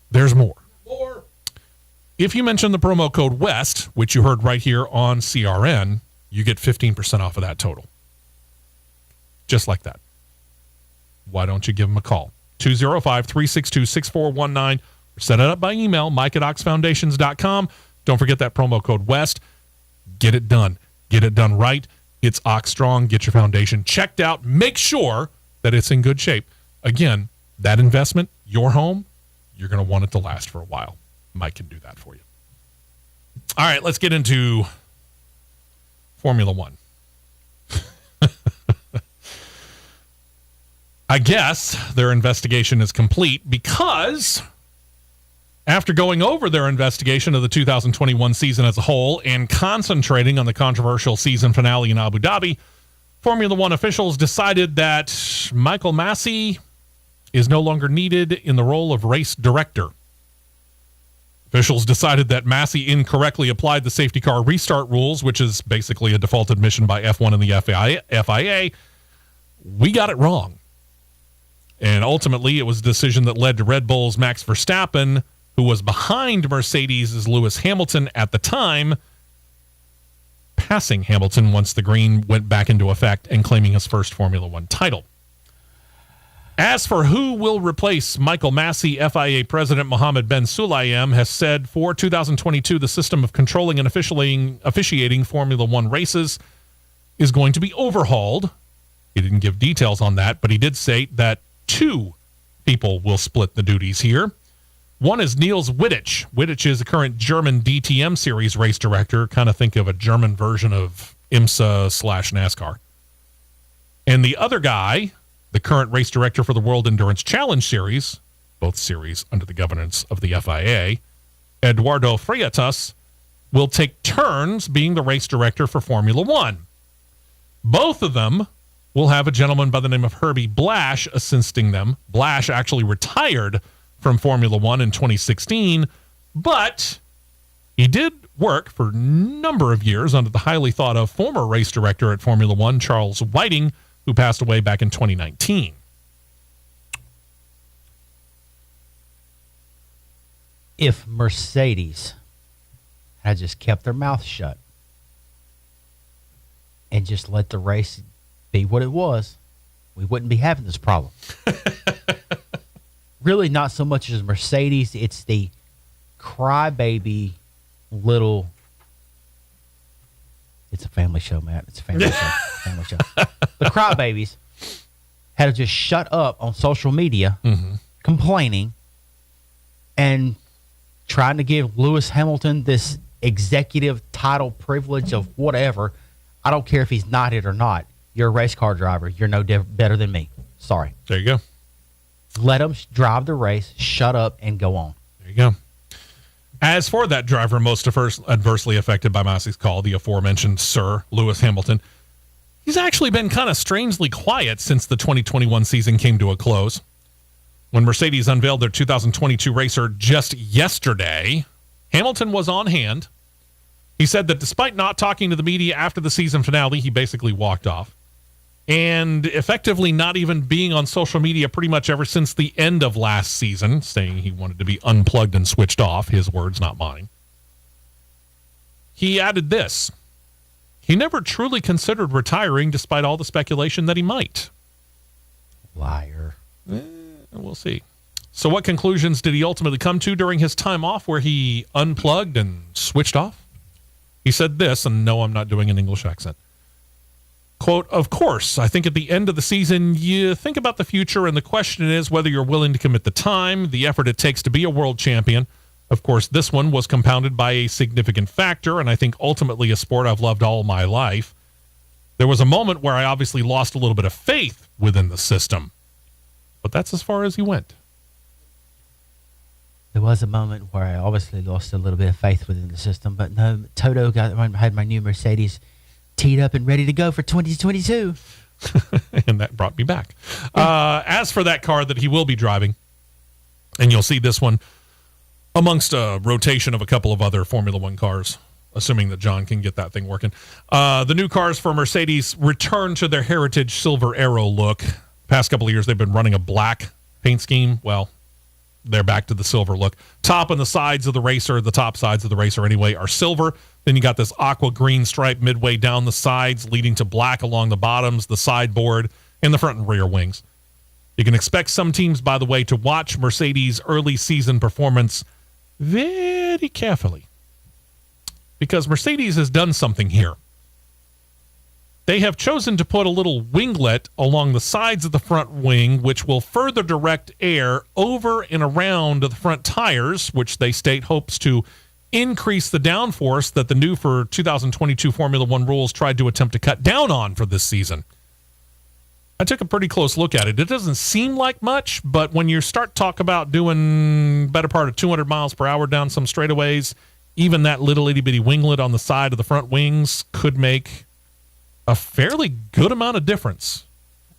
there's more. If you mention the promo code WEST, which you heard right here on CRN, you get 15% off of that total. Just like that. Why don't you give them a call? 205-362-6419. Or set it up by email, mike@oxfoundations.com. Don't forget that promo code WEST. Get it done. Get it done right. It's Ox Strong. Get your foundation checked out. Make sure that it's in good shape. Again, that investment, your home, you're going to want it to last for a while. Mike can do that for you. All right, let's get into Formula One. I guess their investigation is complete because after going over their investigation of the 2021 season as a whole and concentrating on the controversial season finale in Abu Dhabi, Formula One officials decided that Michael Massey is no longer needed in the role of race director. Officials decided that Massey incorrectly applied the safety car restart rules, which is basically a default admission by F1 and the FIA. We got it wrong. And ultimately, it was a decision that led to Red Bull's Max Verstappen, who was behind Mercedes' Lewis Hamilton at the time, passing Hamilton once the green went back into effect and claiming his first Formula One title. As for who will replace Michael Massey, FIA President Mohammed Ben Sulayem has said for 2022, the system of controlling and officiating Formula One races is going to be overhauled. He didn't give details on that, but he did say that 2 people will split the duties here. One is Niels Wittich. Wittich is a current German DTM series race director. Kind of think of a German version of IMSA/NASCAR. And the other guy, the current race director for the World Endurance Challenge Series, both series under the governance of the FIA, Eduardo Freitas, will take turns being the race director for Formula One. Both of them will have a gentleman by the name of Herbie Blash assisting them. Blash actually retired from Formula One in 2016, but he did work for a number of years under the highly thought of former race director at Formula One, Charles Whiting, who passed away back in 2019. If Mercedes had just kept their mouth shut and just let the race be what it was, we wouldn't be having this problem. Really not so much as Mercedes, it's the crybaby little... It's a family show, Matt. It's a family show. Family show. The crybabies had to just shut up on social media, complaining, and trying to give Lewis Hamilton this executive title privilege of whatever. I don't care if he's knighted or not. You're a race car driver. You're no better than me. Sorry. There you go. Let him drive the race, shut up, and go on. There you go. As for that driver most adversely affected by Massey's call, the aforementioned Sir Lewis Hamilton, he's actually been kind of strangely quiet since the 2021 season came to a close. When Mercedes unveiled their 2022 racer just yesterday, Hamilton was on hand. He said that despite not talking to the media after the season finale, he basically walked off. And effectively not even being on social media pretty much ever since the end of last season, saying he wanted to be unplugged and switched off. His words, not mine. He added this. He never truly considered retiring despite all the speculation that he might. Liar. We'll see. So what conclusions did he ultimately come to during his time off where he unplugged and switched off? He said this, and no, I'm not doing an English accent. Quote, of course, I think at the end of the season, you think about the future, and the question is whether you're willing to commit the time, the effort it takes to be a world champion. Of course, this one was compounded by a significant factor, and I think ultimately a sport I've loved all my life. There was a moment where I obviously lost a little bit of faith within the system, but that's as far as he went. There was a moment where I obviously lost a little bit of faith within the system, but no, Toto had my new Mercedes teed up and ready to go for 2022. And that brought me back. As for that car that he will be driving, and you'll see this one amongst a rotation of a couple of other Formula One cars, assuming that John can get that thing working. The new cars for Mercedes return to their heritage silver arrow look. Past couple of years, they've been running a black paint scheme. Well, they're back to the silver look. Top and the sides of the racer, the top sides of the racer anyway, are silver. Then you got this aqua green stripe midway down the sides, leading to black along the bottoms, the sideboard, and the front and rear wings. You can expect some teams, by the way, to watch Mercedes' early season performance very carefully, because Mercedes has done something here. They have chosen to put a little winglet along the sides of the front wing, which will further direct air over and around the front tires, which they state hopes to increase the downforce that the new for 2022 Formula One rules tried to attempt to cut down on for this season. I took a pretty close look at it. It doesn't seem like much, but when you start talk about doing better part of 200 miles per hour down some straightaways, even that little itty-bitty winglet on the side of the front wings could make a fairly good amount of difference.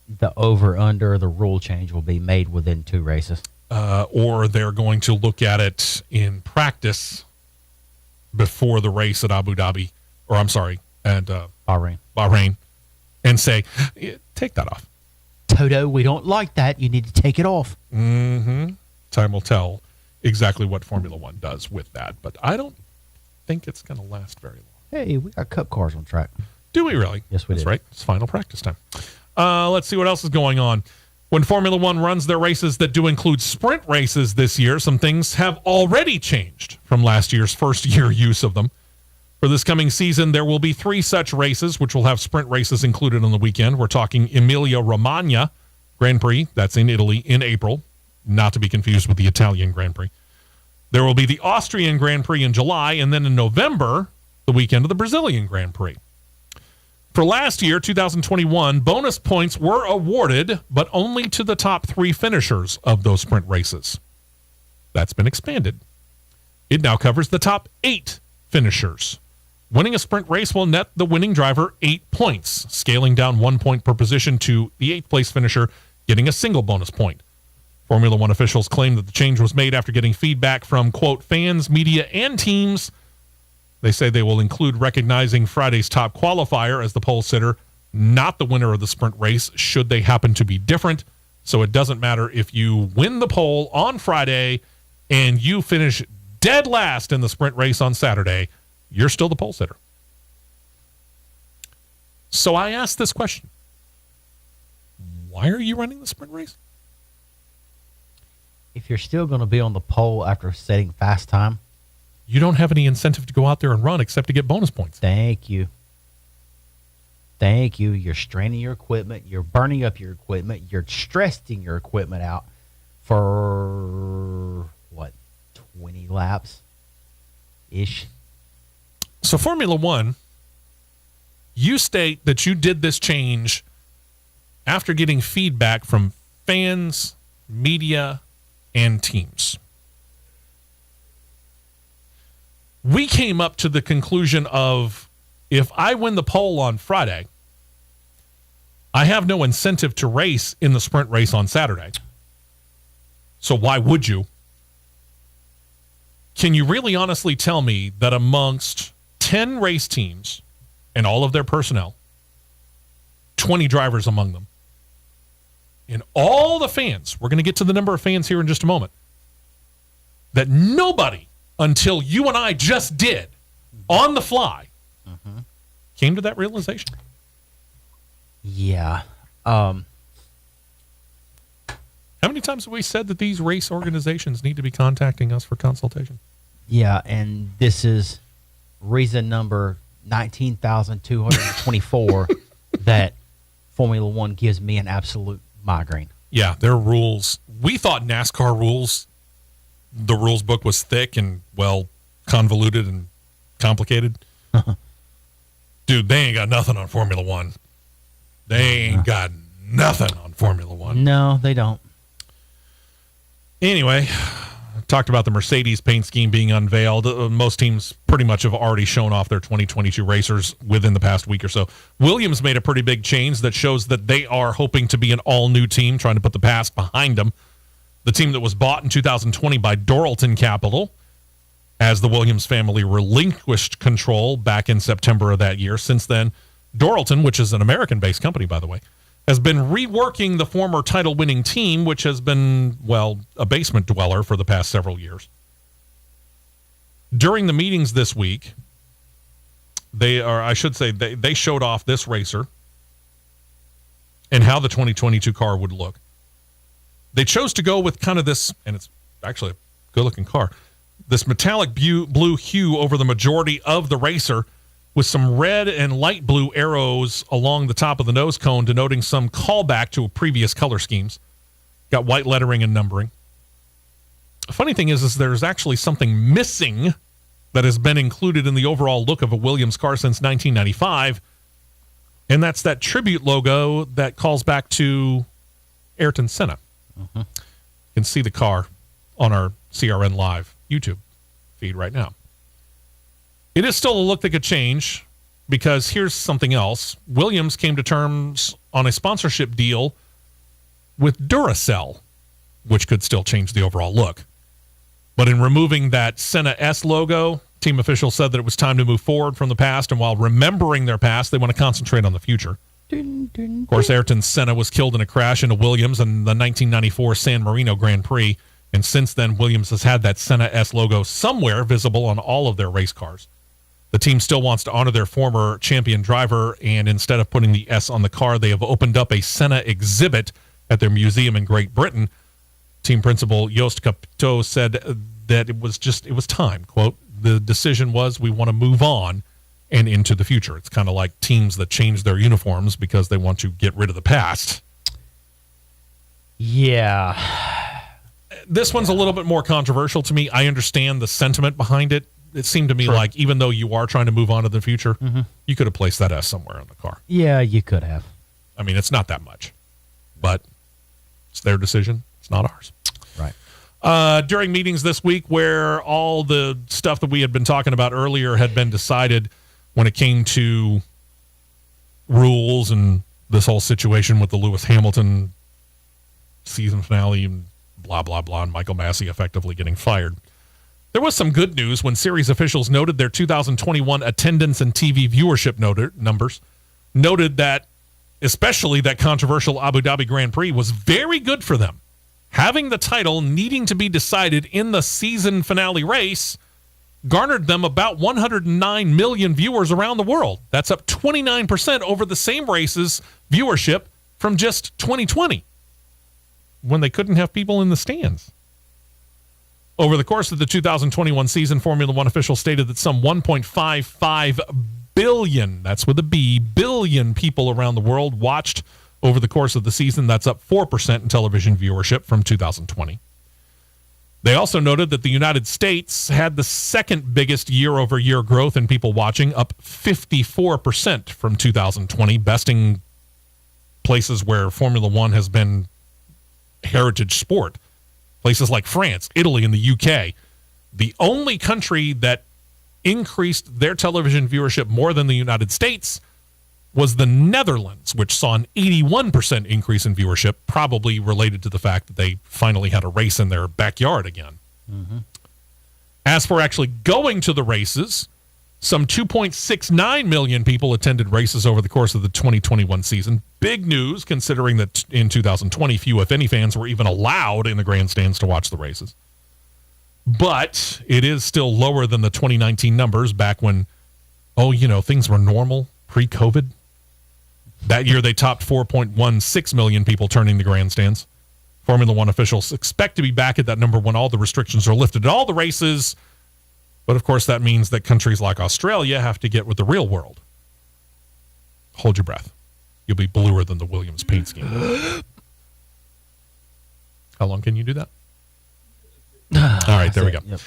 The over-under, the rule change will be made within 2 races. Or they're going to look at it in practice before the race at Abu Dhabi, or I'm sorry, and Bahrain, and say, take that off. Toto, we don't like that. You need to take it off. Mm-hmm. Time will tell exactly what Formula One does with that, but I don't think it's going to last very long. Hey, we got cup cars on track. Do we really? Yes, we do. That's right. It's final practice time. Let's see what else is going on. When Formula One runs their races that do include sprint races this year, some things have already changed from last year's first-year use of them. For this coming season, there will be 3 such races, which will have sprint races included on the weekend. We're talking Emilia-Romagna Grand Prix. That's in Italy in April, not to be confused with the Italian Grand Prix. There will be the Austrian Grand Prix in July, and then in November, the weekend of the Brazilian Grand Prix. For last year, 2021, bonus points were awarded, but only to the top 3 finishers of those sprint races. That's been expanded. It now covers the top 8 finishers. Winning a sprint race will net the winning driver 8 points, scaling down 1 point per position to the 8th place finisher getting a single bonus point. Formula One officials claim that the change was made after getting feedback from, quote, fans, media, and teams. They say they will include recognizing Friday's top qualifier as the pole sitter, not the winner of the sprint race, should they happen to be different. So it doesn't matter if you win the pole on Friday and you finish dead last in the sprint race on Saturday, you're still the pole sitter. So I asked this question. Why are you running the sprint race? If you're still going to be on the pole after setting fast time, you don't have any incentive to go out there and run except to get bonus points. Thank you. Thank you. You're straining your equipment. You're burning up your equipment. You're stressing your equipment out for, 20 laps-ish? So Formula One, you state that you did this change after getting feedback from fans, media, and teams. We came up to the conclusion of, if I win the pole on Friday, I have no incentive to race in the sprint race on Saturday. So why would you? Can you really honestly tell me that amongst 10 race teams and all of their personnel, 20 drivers among them, and all the fans, we're going to get to the number of fans here in just a moment, that nobody, until you and I just did, on the fly, came to that realization? Yeah. How many times have we said that these race organizations need to be contacting us for consultation? Yeah, and this is reason number 19,224 that Formula One gives me an absolute migraine. Yeah, their rules. We thought NASCAR rules, the rules book was thick and, convoluted and complicated. Dude, they ain't got nothing on Formula One. They ain't got nothing on Formula One. No, they don't. Anyway, talked about the Mercedes paint scheme being unveiled. Most teams pretty much have already shown off their 2022 racers within the past week or so. Williams made a pretty big change that shows that they are hoping to be an all-new team, trying to put the past behind them. The team that was bought in 2020 by Doralton Capital, as the Williams family relinquished control back in September of that year. Since then, Doralton, which is an American-based company, by the way, has been reworking the former title-winning team, which has been, a basement dweller for the past several years. During the meetings this week, they showed off this racer and how the 2022 car would look. They chose to go with kind of this, and it's actually a good-looking car, this metallic blue hue over the majority of the racer, with some red and light blue arrows along the top of the nose cone, denoting some callback to previous color schemes. Got white lettering and numbering. The funny thing is there's actually something missing that has been included in the overall look of a Williams car since 1995, and that's that tribute logo that calls back to Ayrton Senna. You can see the car on our CRN Live YouTube feed right now. It is still a look that could change, because here's something else. Williams came to terms on a sponsorship deal with Duracell, which could still change the overall look. But in removing that Senna S logo, team officials said that it was time to move forward from the past, and while remembering their past, they want to concentrate on the future. Of course, Ayrton Senna was killed in a crash into Williams in the 1994 San Marino Grand Prix, and since then, Williams has had that Senna S logo somewhere visible on all of their race cars. The team still wants to honor their former champion driver, and instead of putting the S on the car, they have opened up a Senna exhibit at their museum in Great Britain. Team principal Jost Capito said that it was time, quote, the decision was we want to move on and into the future. It's kind of like teams that change their uniforms because they want to get rid of the past. Yeah. This one's a little bit more controversial to me. I understand the sentiment behind it. It seemed to me like, even though you are trying to move on to the future, you could have placed that S somewhere on the car. Yeah, you could have. I mean, it's not that much, but it's their decision. It's not ours. Right. During meetings this week where all the stuff that we had been talking about earlier had been decided when it came to rules and this whole situation with the Lewis Hamilton season finale and blah, blah, blah, and Michael Massey effectively getting fired. There was some good news when series officials noted their 2021 attendance and TV viewership numbers, noted that especially that controversial Abu Dhabi Grand Prix was very good for them. Having the title needing to be decided in the season finale race garnered them about 109 million viewers around the world. That's up 29% over the same race's viewership from just 2020, when they couldn't have people in the stands. Over the course of the 2021 season, Formula One officials stated that some 1.55 billion, that's with a B, billion people around the world watched over the course of the season. That's up 4% in television viewership from 2020. They also noted that the United States had the second biggest year-over-year growth in people watching, up 54% from 2020, besting places where Formula One has been heritage sport. Places like France, Italy, and the UK. The only country that increased their television viewership more than the United States was the Netherlands, which saw an 81% increase in viewership, probably related to the fact that they finally had a race in their backyard again. Mm-hmm. As for actually going to the races, some 2.69 million people attended races over the course of the 2021 season. Big news, considering that in 2020, few, if any, fans were even allowed in the grandstands to watch the races. But it is still lower than the 2019 numbers back when, things were normal pre-COVID. That year, they topped 4.16 million people turning the grandstands. Formula One officials expect to be back at that number when all the restrictions are lifted at all the races. But, of course, that means that countries like Australia have to get with the real world. Hold your breath. You'll be bluer than the Williams paint scheme. How long can you do that? All right, there we go. Yep.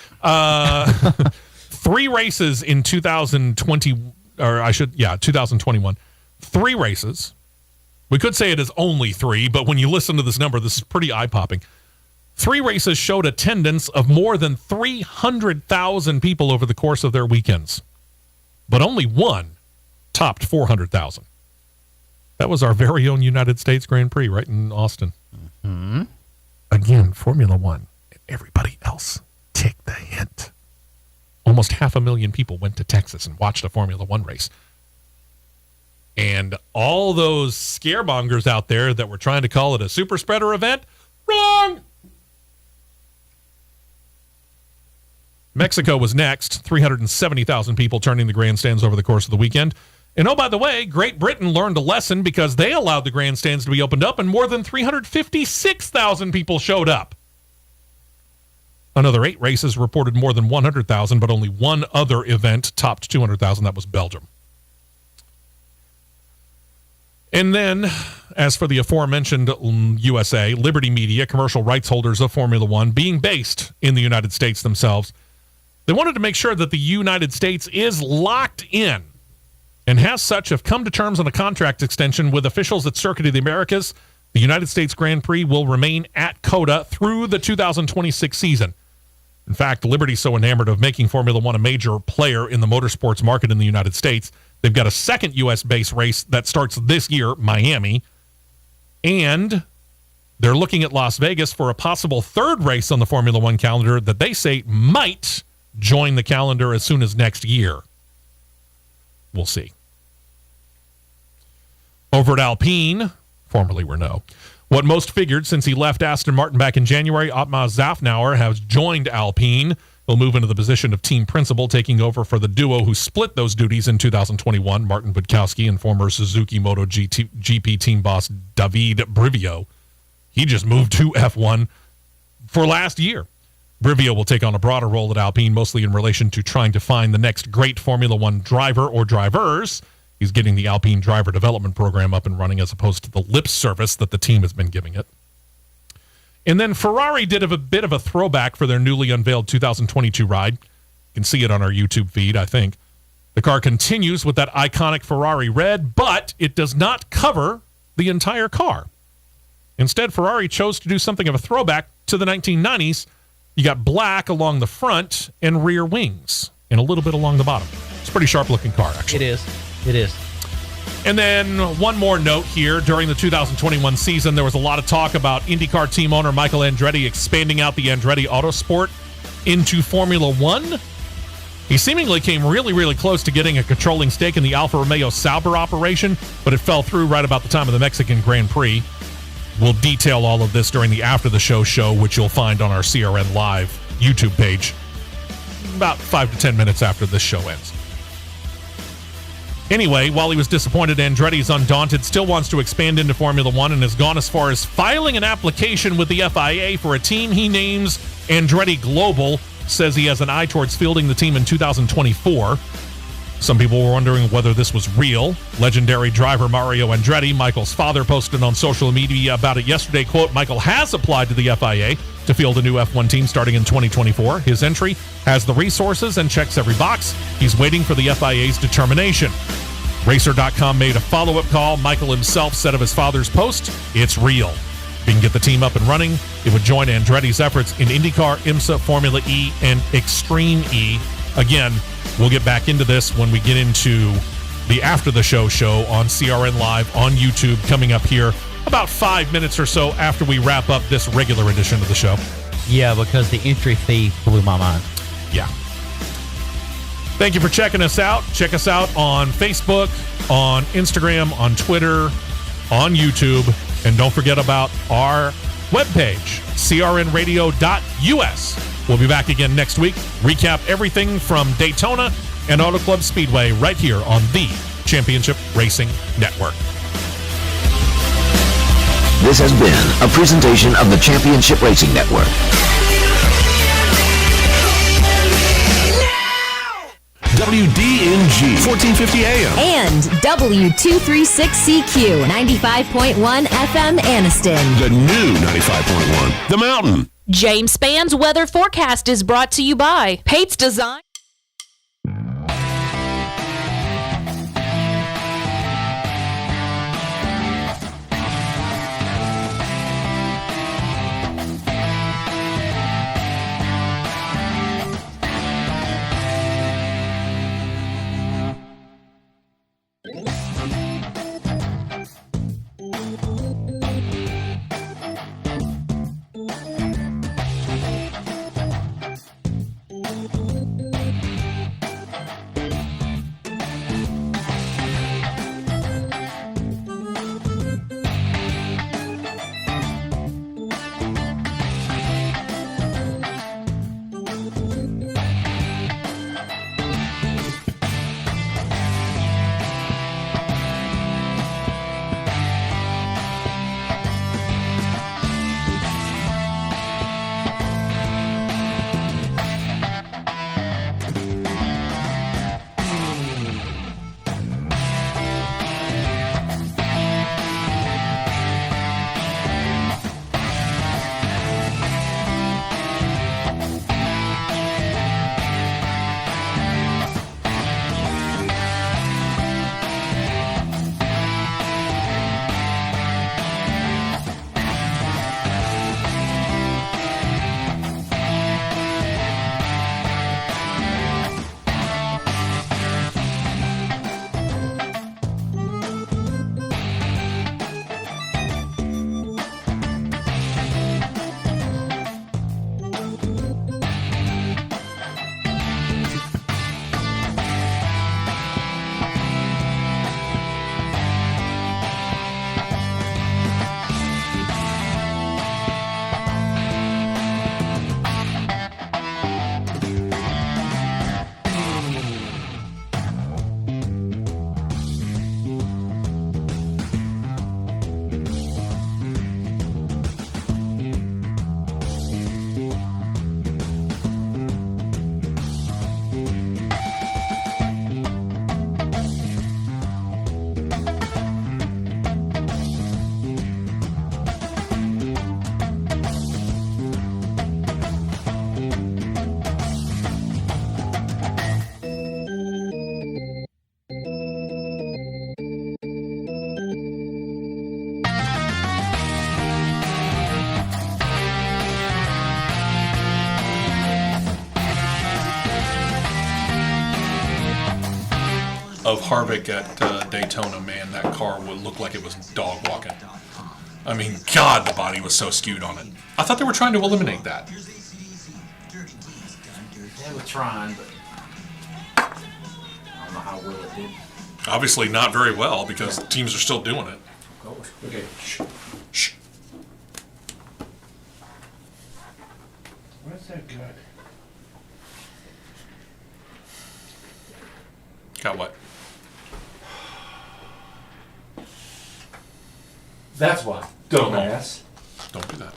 3 races in 2021. 3 races. We could say it is only 3, but when you listen to this number, this is pretty eye-popping. 3 races showed attendance of more than 300,000 people over the course of their weekends. But only 1 topped 400,000. That was our very own United States Grand Prix right in Austin. Mm-hmm. Again, Formula One. Everybody else, take the hint. Almost 500,000 people went to Texas and watched a Formula One race. And all those scaremongers out there that were trying to call it a super spreader event, wrong! Mexico was next, 370,000 people turning the grandstands over the course of the weekend. And oh, by the way, Great Britain learned a lesson because they allowed the grandstands to be opened up and more than 356,000 people showed up. Another 8 races reported more than 100,000, but only one other event topped 200,000. That was Belgium. And then, as for the aforementioned USA, Liberty Media, commercial rights holders of Formula One, being based in the United States themselves, they wanted to make sure that the United States is locked in, and as such have come to terms on a contract extension with officials at Circuit of the Americas. The United States Grand Prix will remain at COTA through the 2026 season. In fact, Liberty's so enamored of making Formula One a major player in the motorsports market in the United States, they've got a second U.S.-based race that starts this year, Miami, and they're looking at Las Vegas for a possible third race on the Formula One calendar that they say might join the calendar as soon as next year. We'll see. Over at Alpine, formerly Renault, what most figured since he left Aston Martin back in January, Otmar Zafnauer has joined Alpine. He'll move into the position of team principal, taking over for the duo who split those duties in 2021, Martin Budkowski and former Suzuki MotoGP team boss David Brivio. He just moved to F1 for last year. Brivio will take on a broader role at Alpine, mostly in relation to trying to find the next great Formula One driver or drivers. He's getting the Alpine driver development program up and running as opposed to the lip service that the team has been giving it. And then Ferrari did a bit of a throwback for their newly unveiled 2022 ride. You can see it on our YouTube feed, I think. The car continues with that iconic Ferrari red, but it does not cover the entire car. Instead, Ferrari chose to do something of a throwback to the 1990s. You got black along the front and rear wings and a little bit along the bottom. It's a pretty sharp-looking car, actually. It is. And then one more note here. During the 2021 season, there was a lot of talk about IndyCar team owner Michael Andretti expanding out the Andretti Autosport into Formula One. He seemingly came really, really close to getting a controlling stake in the Alfa Romeo Sauber operation, but it fell through right about the time of the Mexican Grand Prix. We'll detail all of this during the After the Show, which you'll find on our CRN Live YouTube page about 5 to 10 minutes after this show ends. Anyway, while he was disappointed, Andretti's undaunted, still wants to expand into Formula One and has gone as far as filing an application with the FIA for a team he names Andretti Global. Says he has an eye towards fielding the team in 2024. Some people were wondering whether this was real. Legendary driver Mario Andretti, Michael's father, posted on social media about it yesterday. Quote, Michael has applied to the FIA to field a new F1 team starting in 2024. His entry has the resources and checks every box. He's waiting for the FIA's determination. Racer.com made a follow-up call. Michael himself said of his father's post, it's real. If he can get the team up and running, it would join Andretti's efforts in IndyCar, IMSA, Formula E, and Extreme E. Again, we'll get back into this when we get into the After the Show on CRN Live on YouTube coming up here about 5 minutes or so after we wrap up this regular edition of the show. Yeah, because the entry fee blew my mind. Yeah. Thank you for checking us out. Check us out on Facebook, on Instagram, on Twitter, on YouTube. And don't forget about our webpage, crnradio.us. We'll be back again next week. Recap everything from Daytona and Auto Club Speedway right here on the Championship Racing Network. This has been a presentation of the Championship Racing Network. WDNG 1450 AM and W236CQ 95.1 FM Anniston. the new 95.1 The Mountain. James Spann's weather forecast is brought to you by Pate's Design. Of Harvick at Daytona, man, that car would look like it was dog walking. I mean, God, the body was so skewed on it. I thought they were trying to eliminate that. They were trying, but I don't know how well it did. Obviously not very well because teams are still doing it. Of course. Okay, shh, shh. Where's that good? Got what? That's why. Dumbass. Don't do that.